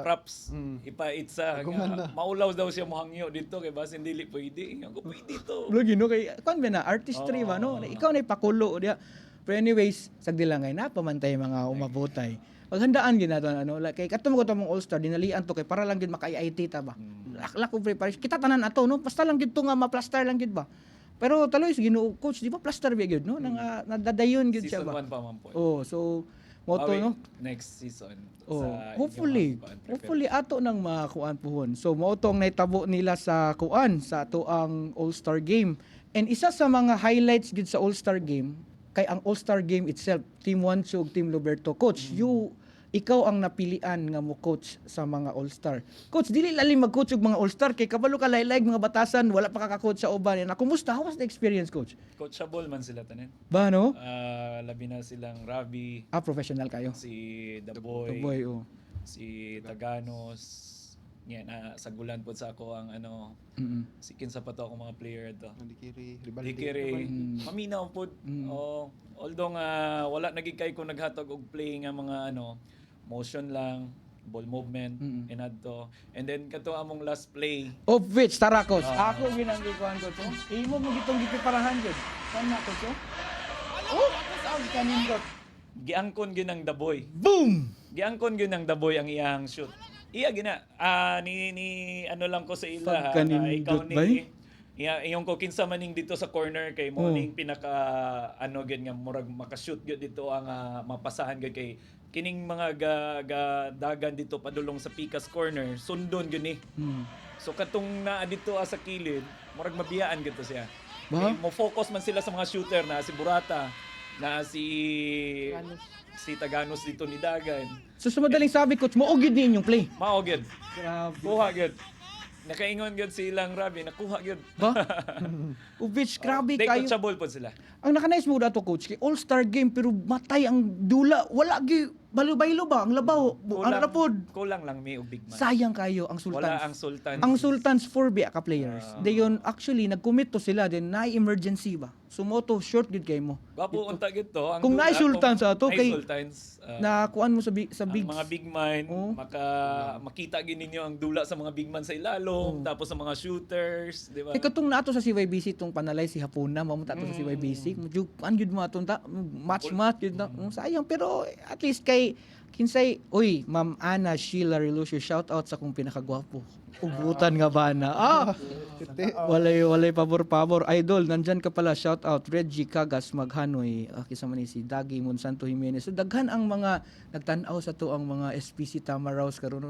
props, ipa-itsa nga maulaw daw siya mohangyo dito kay basin dili pwede. Ako pwede to. Lagi no kay kan ba na artistry ba no. Ikaw na ipakulo dia. Pero anyways, sagdi lang ngay napamantay mga umabotay. Paghandaan gid nato ano like kay katong ko tong All-Star dinalian to kay para lang gid maka-IT ta ba. Lack of preparation. Kita tanan ato no. Basta lang gid to nga ma-plaster lang gid ba. Pero taloy Ginoo coach, di ba plaster ba gid no? Nang nadadayon gid siya Season ba. 1 pa man po. Oh, so moto no. Next season. Oh, sa hopefully inyong mga hopefully ato nang makuan puhon. So mao tong naitabo nila sa kuan sa ato ang All-Star game. And isa sa mga highlights gid sa All-Star game kay ang All-Star game itself, Team Wancho ug Team Loberto. Coach, ikaw ang napilian nga mo coach sa mga All-Star. Coach, dili lalim mag-coach og mga All-Star kay kabalo ka laylay mga batasan, wala pa ka-coach sa uban. Na kumusta? How was the experience, coach? Coachable man sila tanin. Ba no? Labi na silang Ravi, Professional kayo. si The Boy, Boy, oh. si Taganos. Yan, sagulan po sa ako ang ano, si kinsa pa to ako mga player to. Dikiri Ribaldi Dikiri, maminaw po. Oh, although nga wala naging kay ko naghatag og play nga mga ano, motion lang, ball movement, inadto. And then kato among last play, Of which, tara coach, ako ginangikuan ko to. Imo mo gitong gipiparahan jud. Kana ko to. Oh, ang kanin ko. giangkon gyud ang The Boy. Boom! Giangkon gyud ang The Boy ang iyang shoot. Iya gina. Ni ano lang ko sa ila ha, Pagkanindot ba eh? Iyong ko kinsa maning dito sa corner kay morning pinaka ano gyud nga murag maka-shoot gyud dito ang mapasahan gyud kay kining mga dagan dito padulong sa Picas corner sundon gyud ni. So katong naa dito sa kilid, murag mabiyaan gyud to siya. Ba? Kay mo focus man sila sa mga shooter na si Burata, na si Taganos dito ni Dagan. So sa madaling sabi coach, mo ogid ni inyong play. Mao gyud. Grabe. Kuha gyud. Nakaingon gyud silang Rabi, nakuha gyud. Ba? Of which, grabe They kayo. coachable po sila. Ang nakanais mo dato coach, kay All-Star game pero matay ang dula. Wala gi balo-baylo ba? Ang labaw. Ano na pod? Kulang lang may og big man. Sayang kayo ang Sultans. Wala ang Sultan. Ang Sultans 4 ka players. Dayon actually nag-commit to sila then na emergency ba. Sumoto short gid kay mo. Gwapo unta gyud to. Ang Kung dula, naay Sultans ato, naay kay- Sultans, Na kuan mo sa sa ang big mga big man, Oh. makita gid ninyo ang dula sa mga big man sa ilalom, tapos sa mga shooters, di ba? Kay katong nato sa CYBC tong panalay si Hapuna, mamunta to sa CYBC. Medyo an gyud mo atong match gyud na. Sayang pero at least kay kinsay, uy, Ma'am Ana Sheila Relucio, shout out sa kong pinakagwapo. Ugutan nga ba na? Walay pabor-pabor. Idol, nandyan ka pala. Shout out. Reggie Cagas Maghanoy. Kisama ni si Dagi Monsanto Jimenez. So, daghan ang mga nagtanaw sa to ang mga SPC Tamaraws karon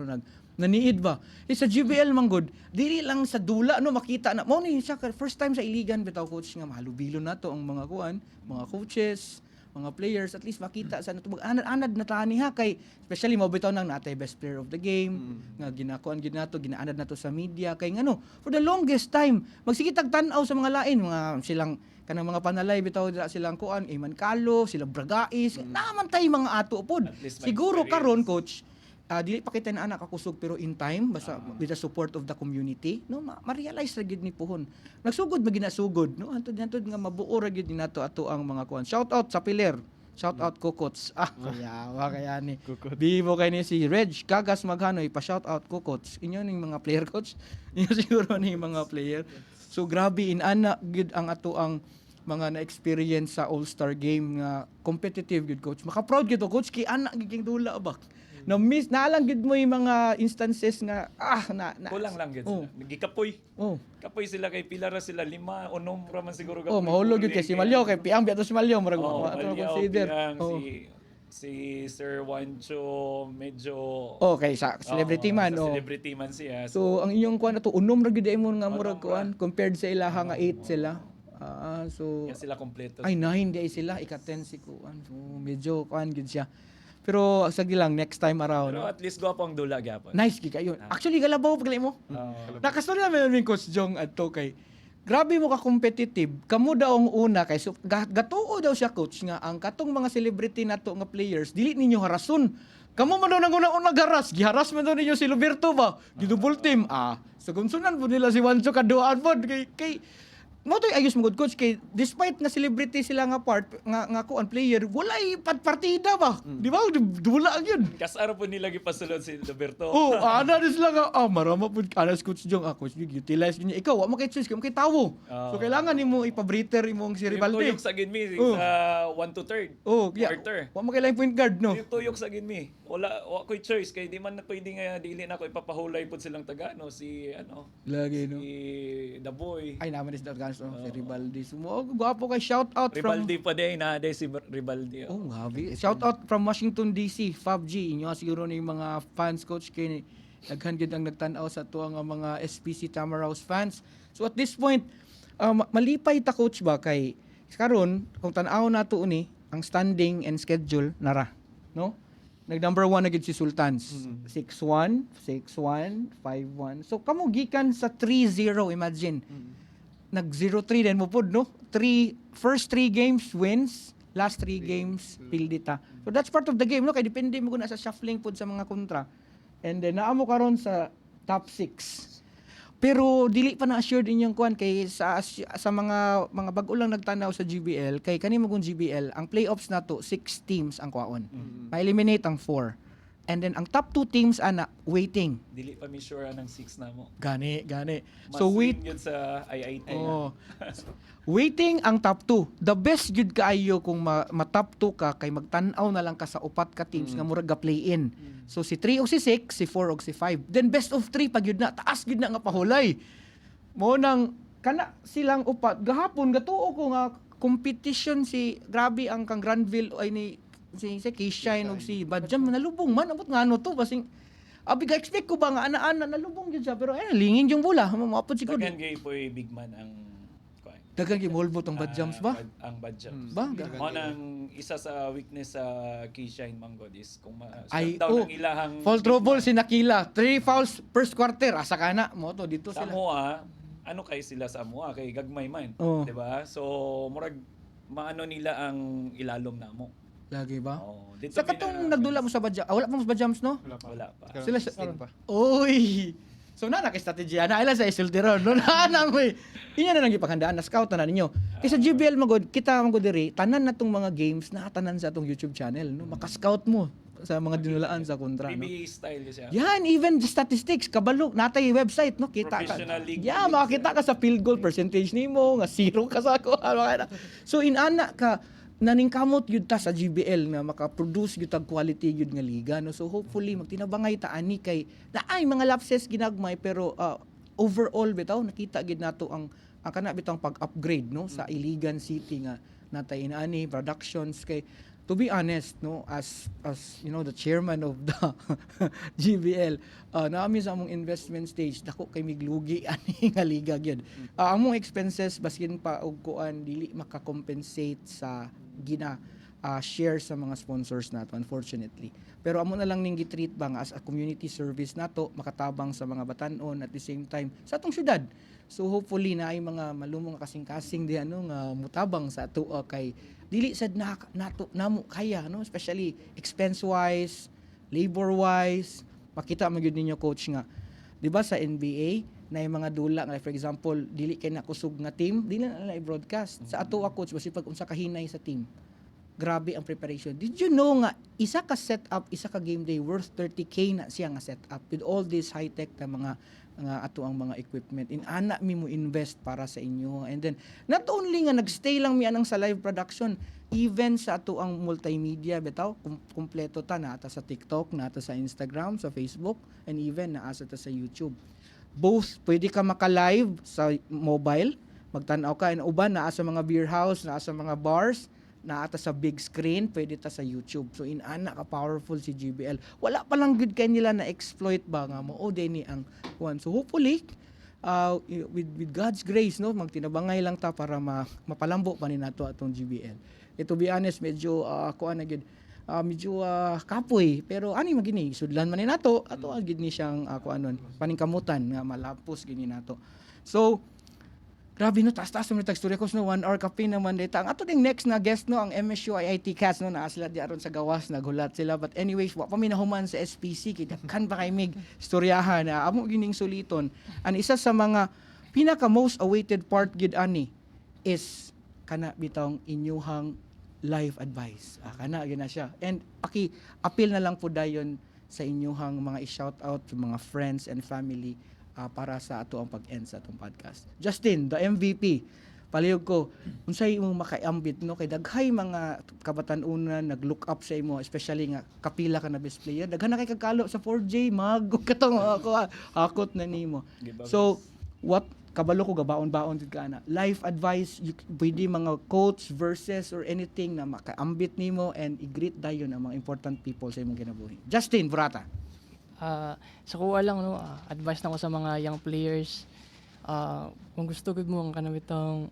naniid ba? Sa GBL manggod, dili lang sa dula no makita na mo ni siya first time sa Iligan bitaw coach nga mahalubilo na to ang mga kuan, mga coaches, mga players at least makita sa nato anad na tani ha kay especially mo bitaw nang natay best player of the game nga ginakuan gid nato ginaanad nato sa media kay ngano for the longest time magsikitag tan-aw sa mga lain mga silang kanang mga panalay bitaw dira silang kuan Iman Calo sila Bragais naman tay mga ato pod At least may siguro experience. karon coach dili pa kita na anak kakusog pero in time basta with the support of the community no ma-realize ra gid ni puhon nagsugod maginasugod no antod nga mabuo ra gid ni nato ato ang mga kuan shout out sa Piler shout out Kokots kaya ni bibo kay ni si Reg Cagas Maghanoy pa shout out Kokots inyo ning mga player coach inyo siguro ning mga player so grabe inana gid ang ato ang mga na-experience sa All-Star game nga competitive gid coach maka-proud gid to coach kay anak gid dula ba Na miss na lang gid mo yung mga instances nga na Kulang lang gid Oh. sila. Gikapoy. Oh. Kapoy sila kay pila ra sila 5 o ra man siguro Oh, mahulog yun kay si Malyo, kay Piang biato si Malyo, murag Oh, ato na Malyaw, consider. Piang, Oh. si Sir Juancho medyo Okay, sa celebrity man, sa oh. celebrity man siya. So ang inyong kuan na to unom ra gyud mo nga murag kuan compared sa ilaha nga 8 sila. So yan sila kompleto. ay 9 di ay sila ika-10 si kuan. So medyo kuan gyud siya. Pero sige lang next time around. Pero at least gwapo ang dula gyapon. Nice gi kayo. Actually galabaw pagli mo. Nakastorya namin yung Coach Jong adto kay grabe mo ka competitive. Kamo daw ang una kay so, gatuo daw siya coach nga ang katong mga celebrity nato nga players dili ninyo harason. Kamo man daw nang una garas, giharas man daw ninyo si Roberto ba? Gidouble team. So gunsunan po nila si Wancho kaduaan pod kay mo to'y ayos mo good coach kay despite nga celebrity sila nga part nga kuan player walay partida ba di ba dula yun. Kasaro po nila gipasulod si Roberto. Ana dis lang marama pud ana si Coach Jong coach utilize niya ikaw wa mo kay choice kay tawo. So kailangan nimo ipabriter imong si Rivaldo. Tuyok sa ginmi sa 1 to 3rd. Quarter. Wa mo kay line point guard no. Yung tuyok sa ginmi. Wala ko'y choice kay di man na pwede nga dili na ko ipapahulay pud silang Tagano si Lagi no. si The Boy. Ay naman is that guys si Rivaldi. Sumo gwapo kay shout out from Rivaldi pa day na day si Rivaldi. grabe. Shout out from Washington DC, 5G. Inyo siguro ni mga fans coach kay daghan gyud ang nagtan-aw sa tuwa nga mga SPC Tamaraws fans. So at this point, malipay ta coach ba kay karon kung tan-aw nato ni ang standing and schedule nara, no? Nag number 1 na gid si Sultans. 6-1, 6-1, 5-1. So kamo gikan sa 3-0 imagine. Nag 0-3 din mo pod no. First 3 games wins, last 3 games pildita. So that's part of the game no kay depende mo kun sa shuffling pod sa mga kontra. And then naamo karon sa top 6. Pero dili pa na assured inyong kuan kay sa mga bago lang nagtanaw sa GBL kay kanimo kung GBL ang playoffs nato 6 teams ang kuwaon. Ma-eliminate ang 4. And then ang top 2 teams ana waiting. Dili pa mi sure anang 6 na mo. Gani. So So wait yun sa IIT. waiting ang top 2. The best jud kaayo kung ma-top 2 ka kay magtan-aw na lang ka sa upat ka teams nga murag ga play-in. So si 3 o si 6, si 4 o si 5. Then best of 3 pag yun na taas gid na nga pahulay. Mo nang kana silang upat gahapon gatuo ko nga competition si grabe ang kang Granville ay ni si Kishine og si Badjam nalubong man abot ngano to basing abi ka expect ko ba nga ana-ana nalubong gyud siya pero lingin yung bola maapod siguro. Dagan gay po big man ang Dagan gimolbo tong Badjams ba? Ang Badjams. Ba? Mo nang isa sa weakness sa Kishine Manggod is kung Ay, shutdown ang ilahang foul trouble si Nakila. 3 fouls first quarter. Asa ka na. Mo to dito sila. Samoa, ano kay sila sa Samoa kay gagmay man, Oo. 'di ba? So murag maano nila ang ilalom namo. Lagi ba? Dito Sa katong nagdula mo sa Badjams. Wala pa mo sa Badjams no? wala pa. Sila Spain pa. Oy. So na strategy na ila sa isultiron. No na mo. Inya na lang gipakandaan na scout na ninyo. Kay sa GBL magod kita magod diri tanan natong mga games na tanan sa atong YouTube channel no. Maka-scout mo sa mga dinulaan sa kontra no. PBA style siya. Yan, even the statistics, kabalo, natay website, no? Kita ka. Professional league. Yeah, makakita ka sa field goal percentage nimo, nga zero ka sa ako. So, inana ka, naningkamot yun ta sa GBL na makaproduce yun tag quality yun nga liga. No? So, hopefully, magtinabangay ta ani kay, na ay, mga lapses ginagmay, pero overall, bitaw, nakita gid nato ang kana bitang pag-upgrade, no? Sa Iligan City nga, natay inaani, productions, kay, to be honest no as you know the chairman of the GBL naami sa among investment stage dako kay miglugi ani nga liga gyud among expenses baskin pa og kuan dili makakompensate sa share sa mga sponsors nato unfortunately pero amo na lang ning gitreat ba nga as a community service nato makatabang sa mga batan-on at the same time sa atong syudad. So hopefully na ay mga malumong kasing-kasing di ano nga mutabang sa ato kay dili sad nato namo kaya no especially expense wise, labor wise. Makita man gyud ninyo coach nga di ba sa NBA na yung mga dula nga for example dili kay nakusog nga team dili na i-broadcast sa ato coach basi pag unsa kahinay sa team grabe ang preparation. Did you know nga isa ka setup, isa ka game day worth 30K na siya nga setup with all this high-tech na mga ato ang mga equipment. Ana mi mo invest para sa inyo. And then not only nga nagstay lang mi anang sa live production, even sa ato ang multimedia bitaw kumpleto ta na ata sa TikTok, na ata sa Instagram, sa Facebook, and even na asa ta sa YouTube. Both pwede ka maka-live sa mobile, magtanaw ka, and uban na sa mga beer house, na sa mga bars, na ata sa big screen, pwede ta sa YouTube. So inana ka powerful si GBL. Wala pa lang good kay nila na exploit ba nga mo o ni ang one. So hopefully with God's grace, no, magtinabangay lang ta para mapalambo pa ni nato atong GBL. To be honest, medyo medyo kapoy, pero ani magini sudlan man ni nato ato gid ni siyang paningkamutan nga malapos gini nato. So grabe no, taas-taas mo nitag storya ko no, 1 hour kape naman dita. Ang ato ding next na guest no, ang MSU IIT Cats no, naa sila di aron sa gawas, nagulat sila. But anyways, wa pa mi nahuman sa SPC, kita kan pa kay mig storyahan na amo gining suliton. Ang isa sa mga pinaka most awaited part gid ani is kana bitong inyuhang life advice. Kana gina siya. And appeal na lang po dayon sa inyuhang mga i-shout out sa mga friends and family para sa ato ang pag-end sa atong podcast. Justin, the MVP. Palihog ko, unsay imong makaiambit no kay daghay mga kabatan-unan nag-look up sa imo, especially nga kapila ka na best player. Daghan na kay kagkalo sa 4J mag katong ako hakot na nimo. So, what kabalo ko gabaon-baon jud ka na. Life advice, pwede mga quotes, verses or anything na makaambit nimo and i-greet dayon ang mga important people sa imong kinabuhi. Justin Burata. Sa kuha lang no, advice na ko sa mga young players, kung gusto gud mo ang kanabitang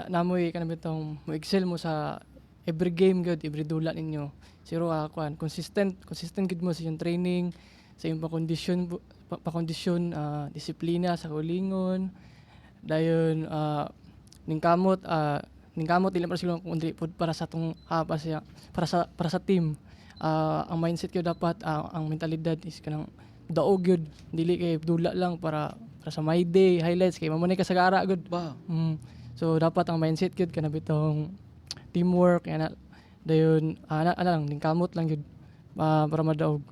namoy kanabitang mo excel mo sa every game gud, every dula ninyo. Siro consistent gud mo sa yung training, sa yung pakondisyon, disiplina sa kulingon. Dayon ningkamot dili para siguro kundi para sa tong para sa team. Ang mindset ko dapat, ang mentalidad is kanang daog yun, dili kay dula lang para sa my day highlights kay mamunay ka sa gara gud ba. So dapat ang mindset gyud kana bitong teamwork ana dayon lang ningkamot lang gyud para madaog.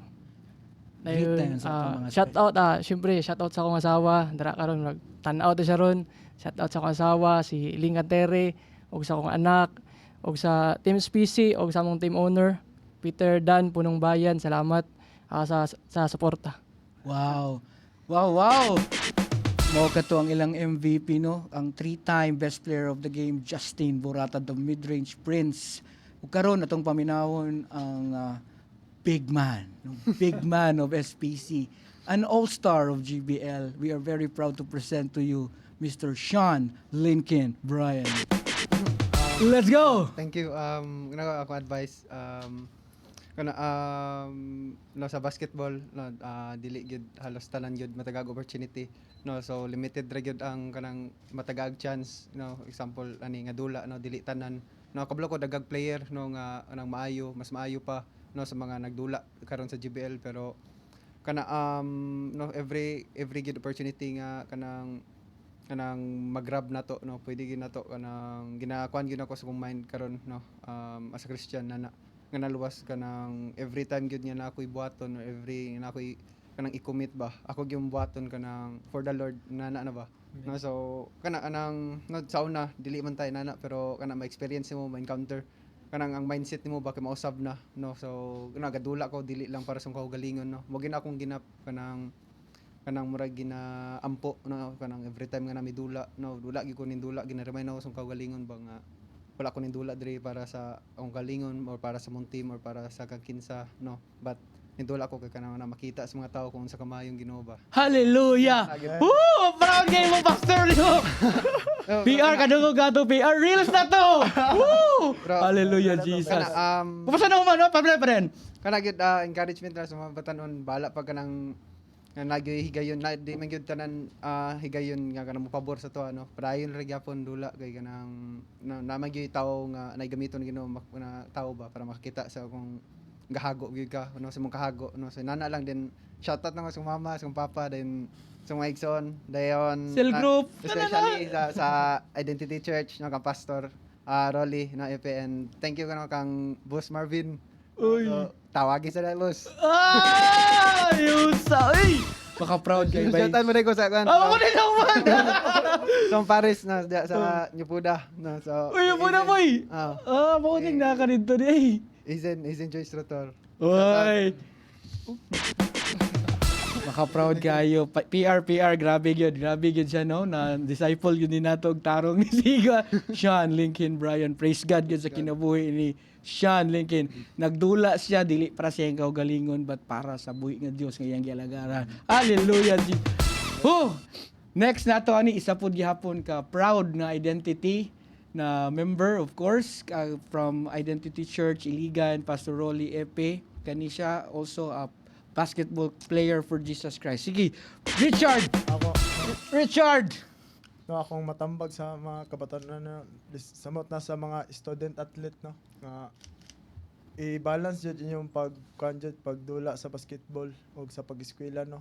Dayon shout out syempre shout out sa akong asawa dara karon tan-aw ta siya ron. Shout out sa akong asawa si Linga Tere og sa akong anak og sa Team SPC og sa among team owner Peter Dan Punong Bayan. Salamat sa suporta. Wow. Mao kato ang ilang MVP no, ang 3-time best player of the game Justin Burata, the mid-range prince. Ug karon atong paminawon ang big man of SPC, an all-star of GBL. We are very proud to present to you Mr. Sean Lincoln Bryan. Let's go. Thank you. Ako advice no sa basketball no dili gyud halos tanan gyud matagag opportunity no, so limited ra gyud ang kanang matagag chance no, example ani nga dula no dili tanan no, kablo ko dagag player no nga anang mas maayo pa no sa mga nagdula karon sa GBL, pero kana no every good opportunity nga kanang mag-grab nato no, pwede gyud nato kanang ginakuan gyud ako sa kong mind karon no, as a Christian na nga naluwas ka ng every time gyud nga na ako'y buhaton or every na ako'y kanang i-commit ba ako gyud buhaton kanang for the Lord na ba no, so kana anang no, sa una dili man tay nana pero kana ma-experience mo ma-encounter kanang ang mindset nimo ba kay mausab na no, so nagadula ko dili lang para sa kaugalingon no, mo gina akong ginap kanang murag ginaampo no, kanang every time nga nami dula no, dula gyud ko nin dula gina-remind ako sa kaugalingon ba nga wala ko nindula diri para sa akong kalingon or para sa mong team or para sa kakinsa no, but nindula ko kay kanang na makita sa mga tao kung sa kamayong Ginoo ba. Hallelujah. Woo! Proud game mo pastor mo. PR kadungog gato PR reels na to. Woo! Hallelujah Jesus. Kupasa na man no, pa rin. Kana gyud encouragement ra sa mga batanon, bala pag kanang nga nagyoy-higayon na di man gyud tanan higayon nga kanang mopabor sa to ano, padayon ra gyapon dula kay kanang na magyoy tawo nga naigamiton Ginoo na tawo ba para makakita sa kung gahago gyud ka no, sa mong kahago no, so nana lang din shout out na sa mama sa papa then sa mga igsoon dayon cell group especially sa Identity Church no, ka pastor Rolly na EP, and thank you kano kang Boss Marvin. So, tawagin sa na, boss. Yusa! Uy! Baka proud kayo ba? Shoutout mo rin ko sa kan. Ako din naman! Sa Paris na sa Nyupuda. No, so, Uy, yung muna boy! Makuting na ka nito eh. Izen Joyce Rotor. Uy! Maka-proud kayo. PR, grabe yun siya, no? Na disciple yun din nato, tarong ni Siga. Sean Lincoln Bryan, praise God yun sa kinabuhi ni Sean Lincoln. Nagdula siya, dili para sa iyang kaugalingon, but para sa buhi nga Diyos nga iyang gialagaran. Hallelujah! Next nato ani isa pud gihapon ka proud na identity na member, of course, from Identity Church Iligan, Pastor Rolly Epe. Kani siya also a basketball player for Jesus Christ. Sige, Richard! Richard! No, akong matambag sa mga kabatanon na samot na sa mga student athlete, no, nga i-balance jud inyong pagdula sa basketball o sa pag-eskwela, no,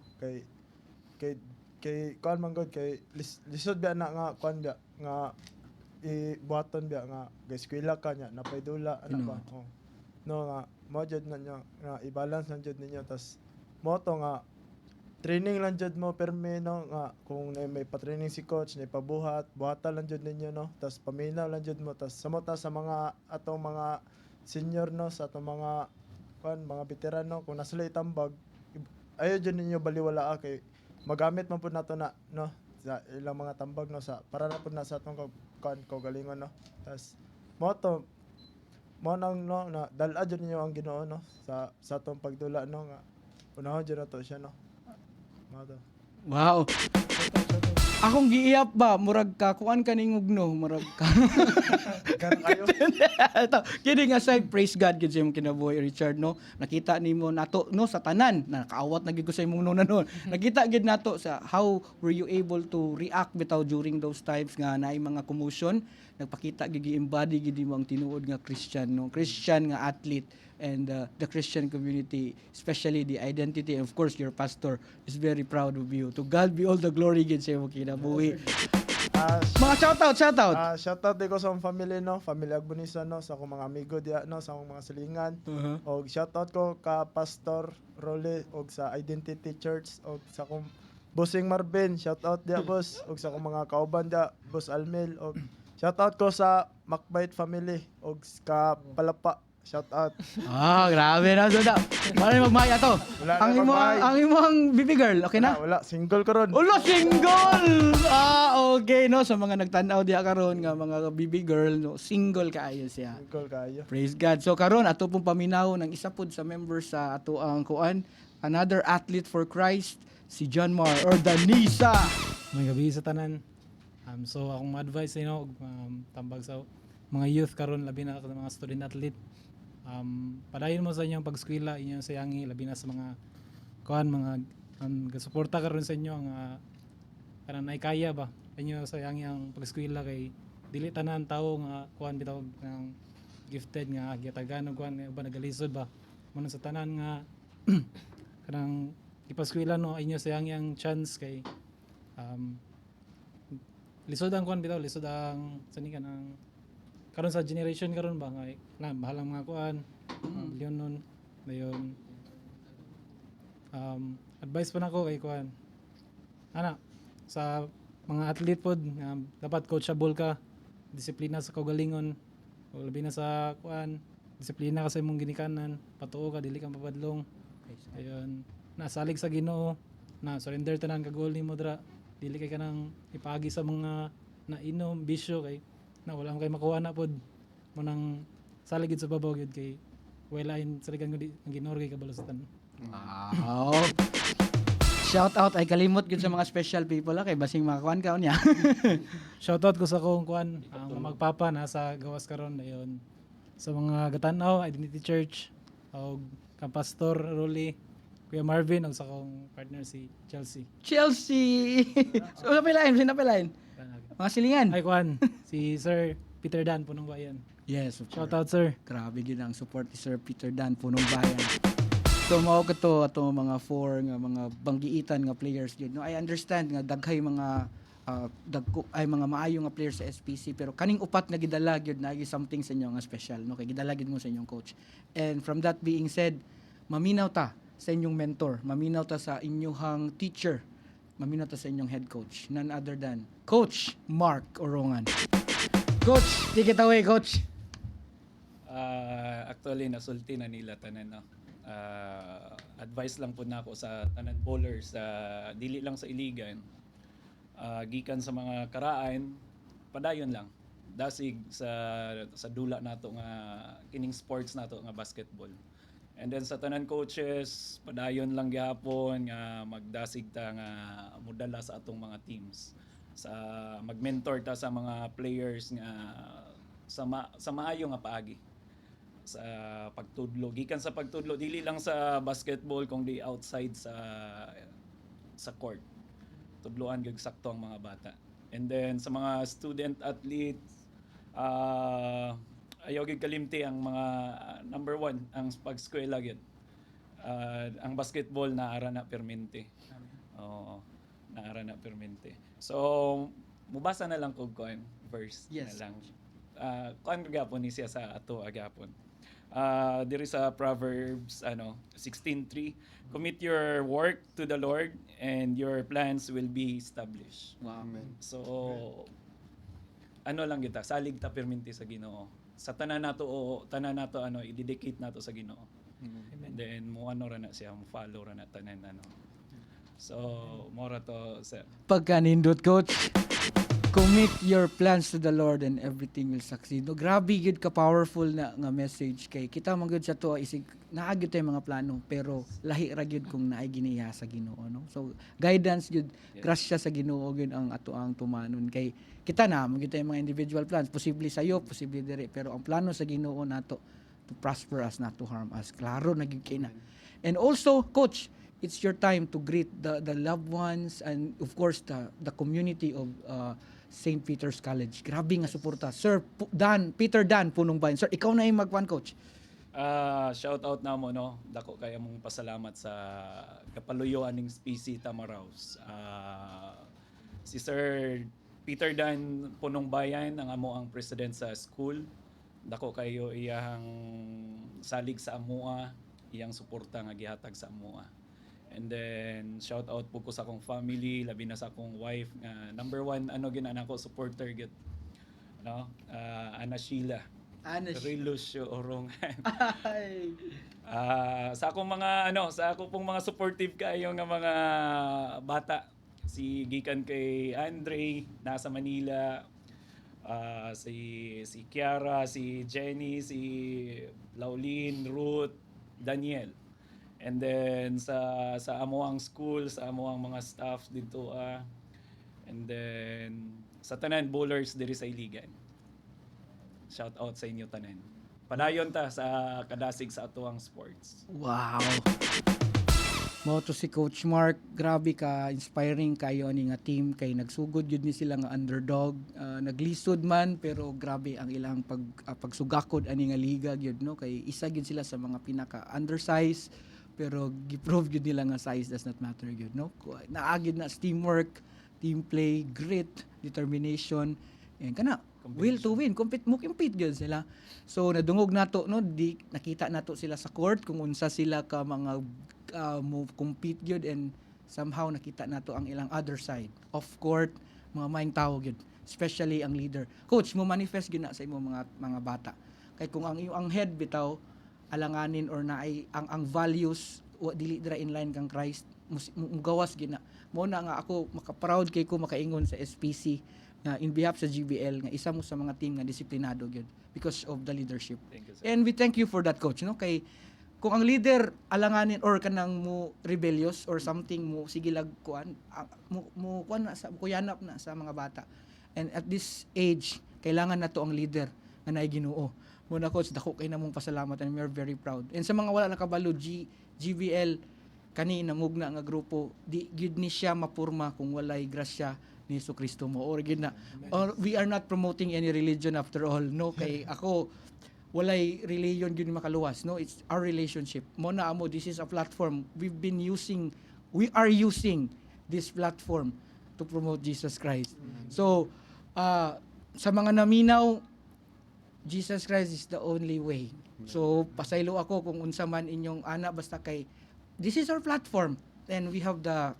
kay kuan man gud kay lisod biya na nga kuan biya nga ibuhaton biya nga ga-eskwela ka nya napaydula ana ba, no, nga mo jud na nyo nga i-balance lang jud ninyo, tas mo to nga training lang jud mo perme, no, nga kung may pa-training si coach na ipabuhat buhatan lang jud ninyo, no, tas paminaw lang jud mo, tas samot na sa mga atong mga senior, no, sa atong mga mga veterano, kung nasa itambag ayo jud ninyo baliwala kay magamit man pud nato na, no, sa ilang mga tambag, no, sa para na pud na sa atong kaugalingon, no, tas mo to mo nang, no, na dala jud ninyo ang Ginoo, no, sa atong pagdula, no, nga unahon jud nato siya, no. Wow. Akong giiyap ba, murag ka, kuan ka ningugno, murag ka. Ganun kayo. Kidding aside, praise God, gid sa imong kinabuhi, Richard, no? Nakita nimo nato, no, sa tanan, nakaawat na gid ko sa imong nuna noon. Nakita gid nato sa how were you able to react bitaw during those times nga naay mga commotion, nagpakita gid embody gid mo ang tinuod nga Christian, no? Christian nga athlete, and the Christian community, especially the identity, and of course your pastor is very proud of you. To God be all the glory gid sa imong kinabuhi. Mga shoutout. Shoutout din ko sa akong family, no, family Agbonisa, no, sa akong mga amigo diya, no, sa akong mga silingan. Og shoutout ko ka Pastor Rolly og sa Identity Church og sa akong Bossing Marvin, shoutout diya, boss, og sa akong mga kauban diya, Boss Almel, og shoutout ko sa Macbite family og ka Palapa. Shout out. Grabe na so daw. Wala magmaya to. Ang imong baby girl, okay na? Wala, single ko ron. Ulo, single! Okay, no? Sa mga nagtanaw diya karon nga mga baby girl, no, single kaayo siya. Single kayo. Praise God. So karon ato pong paminaw ng isa pud sa members sa ato ang kuan, another athlete for Christ, si John Mar or Danisa. May gabi sa tanan. So akong advice tambag sa mga youth karon, labi na sa mga student athlete. Padayon mo sa inyong pag-eskwela, inyong sayangi, labi na sa mga mga suporta karon sa inyo nga kanang naikaya ba inyo sayangi ang pag-eskwela, kay dili tanan tawo nga bitaw ng gifted nga gitagano ba nagalisod ba mo sa tanan nga kanang ipaskwela, no, inyo sayangi ang chance kay lisod ang lisod ang sani kanang karon sa generation karon ba nga bahalang mga yun nun dayon advice pa nako kay sa mga athlete pod nga dapat coachable ka, disiplina sa kaugalingon, o labi na sa disiplina ka sa imong ginikanan, patuo ka, dili ka mapadlong. Ayun, nasalig sa Ginoo, na surrender tanan ka goal nimo dra, dili kay kanang ipagi sa mga nainom bisyo kay na wala kay makuha na pod mo nang saligid sa babaw gyud kay walain saligan ko di ang Ginoo kay kabalusan. Wow. Shout out ay kalimot gyud sa mga special people kay basing makakuan ka unya. Shout out ko sa kong ang magpapa nasa gawas karon dayon sa mga gatanaw Identity Church og kang Pastor Rolly, Kuya Marvin og sa kong partner si Chelsea. So sinapilain. Mga silingan. Ay si Sir Peter Dan Punong Bayan. Yes, of Shout course. out, sir. Grabe gyud ang support ni Sir Peter Dan Punong Bayan. So mao kato ato mga four nga mga banggiitan nga players gyud. No, I understand nga daghay mga dagko ay mga maayo nga player sa SPC, pero kaning upat nga gidala gyud na something sa inyo nga special, no, kay gidala gyud mo sa inyong coach. And from that being said, maminaw ta sa inyong mentor, maminaw ta sa inyong teacher, maminaw ta sa inyong head coach, none other than Coach Mark Orongan. Coach, take it away, Coach. Actually, nasulti na nila tanan, no. Advice lang po na ako sa tanan bowlers, dili lang sa iligan, gikan sa mga karaan, padayon lang dasig sa dula nato nga kining sports nato nga basketball. And then sa tanan coaches, padayon lang gyapon nga magdasig ta nga mudala sa atong mga teams, sa magmentor ta sa mga players nga sa maayo nga paagi sa pagtudlo, gikan sa pagtudlo dili lang sa basketball kung di outside sa court, tudloan gyud sakto ang mga bata. And then sa mga student athletes, ayaw gyud kalimti ang mga number one ang pag-eskwela gyud. Ang basketball naara na permente. Oo, naara na permente. So mubasa na lang kog kuan verse Yes. na lang. Kuan gyapon ni siya sa ato agapon. Diri sa Proverbs 16:3, commit your work to the Lord and your plans will be established. Wow. So lang kita, salig ta perminti sa Ginoo. Sa tanan nato i-dedicate nato sa Ginoo. And then mo ra na siya, mo follow ra na tanan So mora to sir. Pagka nindot, Coach, commit your plans to the Lord and everything will succeed. No, grabe gyud ka powerful na nga message, kay kita man gyud sa to isig naa gyud tay mga plano, pero lahi ra gyud kung naay giniya sa Ginoo, no. So guidance gyud, grasya sa Ginoo gyud ang ato ang tumanon, kay kita na man gyud tay mga individual plans, posible sayo, posible diri, pero ang plano sa Ginoo nato to prosper us, not to harm us. Klaro na gyud kay na. And also, Coach, it's your time to greet the loved ones and of course the community of St. Peter's College. Grabe nga suporta. Sir Peter Dan Punong Bayan. Sir, ikaw na yung magwan, Coach. Shout out na mo, no. Dako kaya mong pasalamat sa kapaluyuan ning SPC Tamaraws. Si Sir Peter Dan Punong Bayan ang amo ang president sa school. Dako kayo iyang salig sa amoa, iyang suporta nga gihatag sa amoa. And then shout out po ko sa akong family, labi na sa akong wife nga number one ginana ko supporter gid, no. Ana Sheila Relusyo Orongan. Sa akong mga sa ako pong mga supportive kayo nga mga bata, si gikan kay Andre nasa Manila, si Kiara, si Jenny, si Laulin, Ruth, Daniel. And then sa amoang school, sa amoang mga staff dito, and then sa tanan bowlers diri sa Iligan. Shout out sa inyo tanan. Padayon ta sa kadasig sa atuang sports. Wow. Mo to si Coach Mark, grabe ka, inspiring kayo ani nga team, kay nagsugod yun ni sila nga underdog, naglisod man pero grabe ang ilang pagsugakod ani nga liga gyud, no, kay isa gyud sila sa mga pinaka undersized, pero giprove gyud nila nga size does not matter gyud, no. Naagid na teamwork, team play, grit, determination, and kana will to win, compete gyud sila. So nadungog nato, no, di nakita nato sila sa court kung unsa sila ka mga mo compete gyud, and somehow nakita nato ang ilang other side of court, mga maayong tao gyud, especially ang leader. Coach, mo manifest gyud na sa imo mga bata, kay kung ang head bitaw alanganin or naay ang values dili dira in line kang Christ, mugawas gyud na. Mo na nga ako maka-proud kay ko makaingon sa SPC nga in behalf sa GBL nga isa mo sa mga team nga disiplinado gyud because of the leadership. Thank you, sir. And we thank you for that, Coach, no, kay kung ang leader alanganin or kanang mo rebellious or something, mo sige lag kuan mo kuan na sa kuyanap na sa mga bata. And at this age kailangan na to ang leader nga naay Ginoo. Muna, Coach, dako kay namong pasalamat and we're very proud. And sa mga wala nakabalo, GBL kani namugna nga grupo, di gyud ni siya mapurma kung walay grasya ni Jesucristo mo, or gyud na, or we are not promoting any religion after all, no, kay ako walay religion gyud makaluwas, no, it's our relationship. Mo na amo, this is a platform we are using this platform to promote Jesus Christ. So, sa mga naminaw, Jesus Christ is the only way. So, pasaylo ako kung unsa man inyong ana basta kay this is our platform. And we have the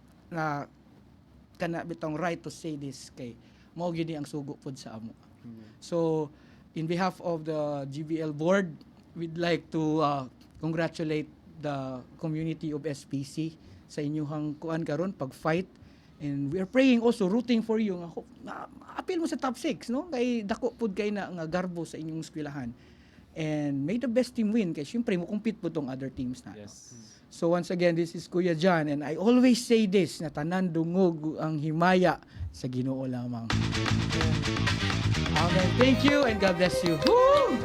kana bitong right to say this kay mao gyud ang sugo pod sa amo. So, in behalf of the GBL board, we'd like to congratulate the community of SPC sa inyong kuan karon pag-fight, and we are praying also, rooting for you nga apil mo sa top 6, no, kay dako pud kay na nga garbo sa inyong eskwelahan, and may the best team win kay syempre mo compete po tong other teams na. Yes. So once again, this is Kuya John, and I always say this, na tanan dungog ang himaya sa Ginoo lamang. Amen. Thank you and God bless you. Woo!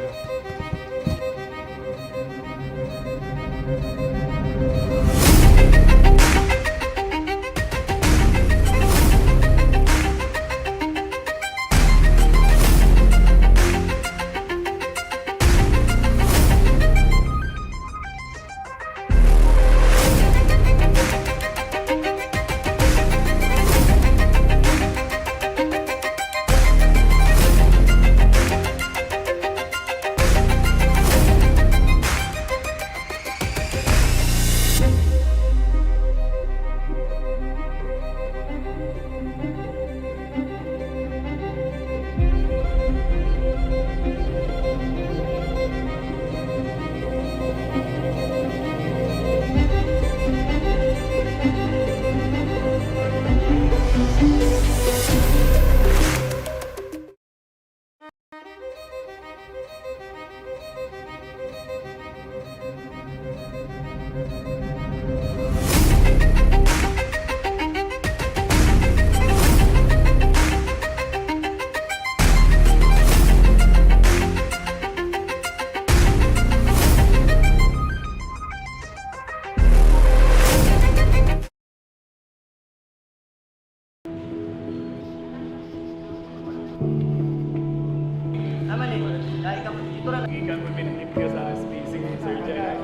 Ikan mo pinitip ka sa SPC, Sir Jay.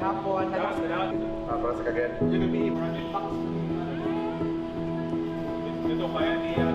Para sa kagad. Ito kaya niya.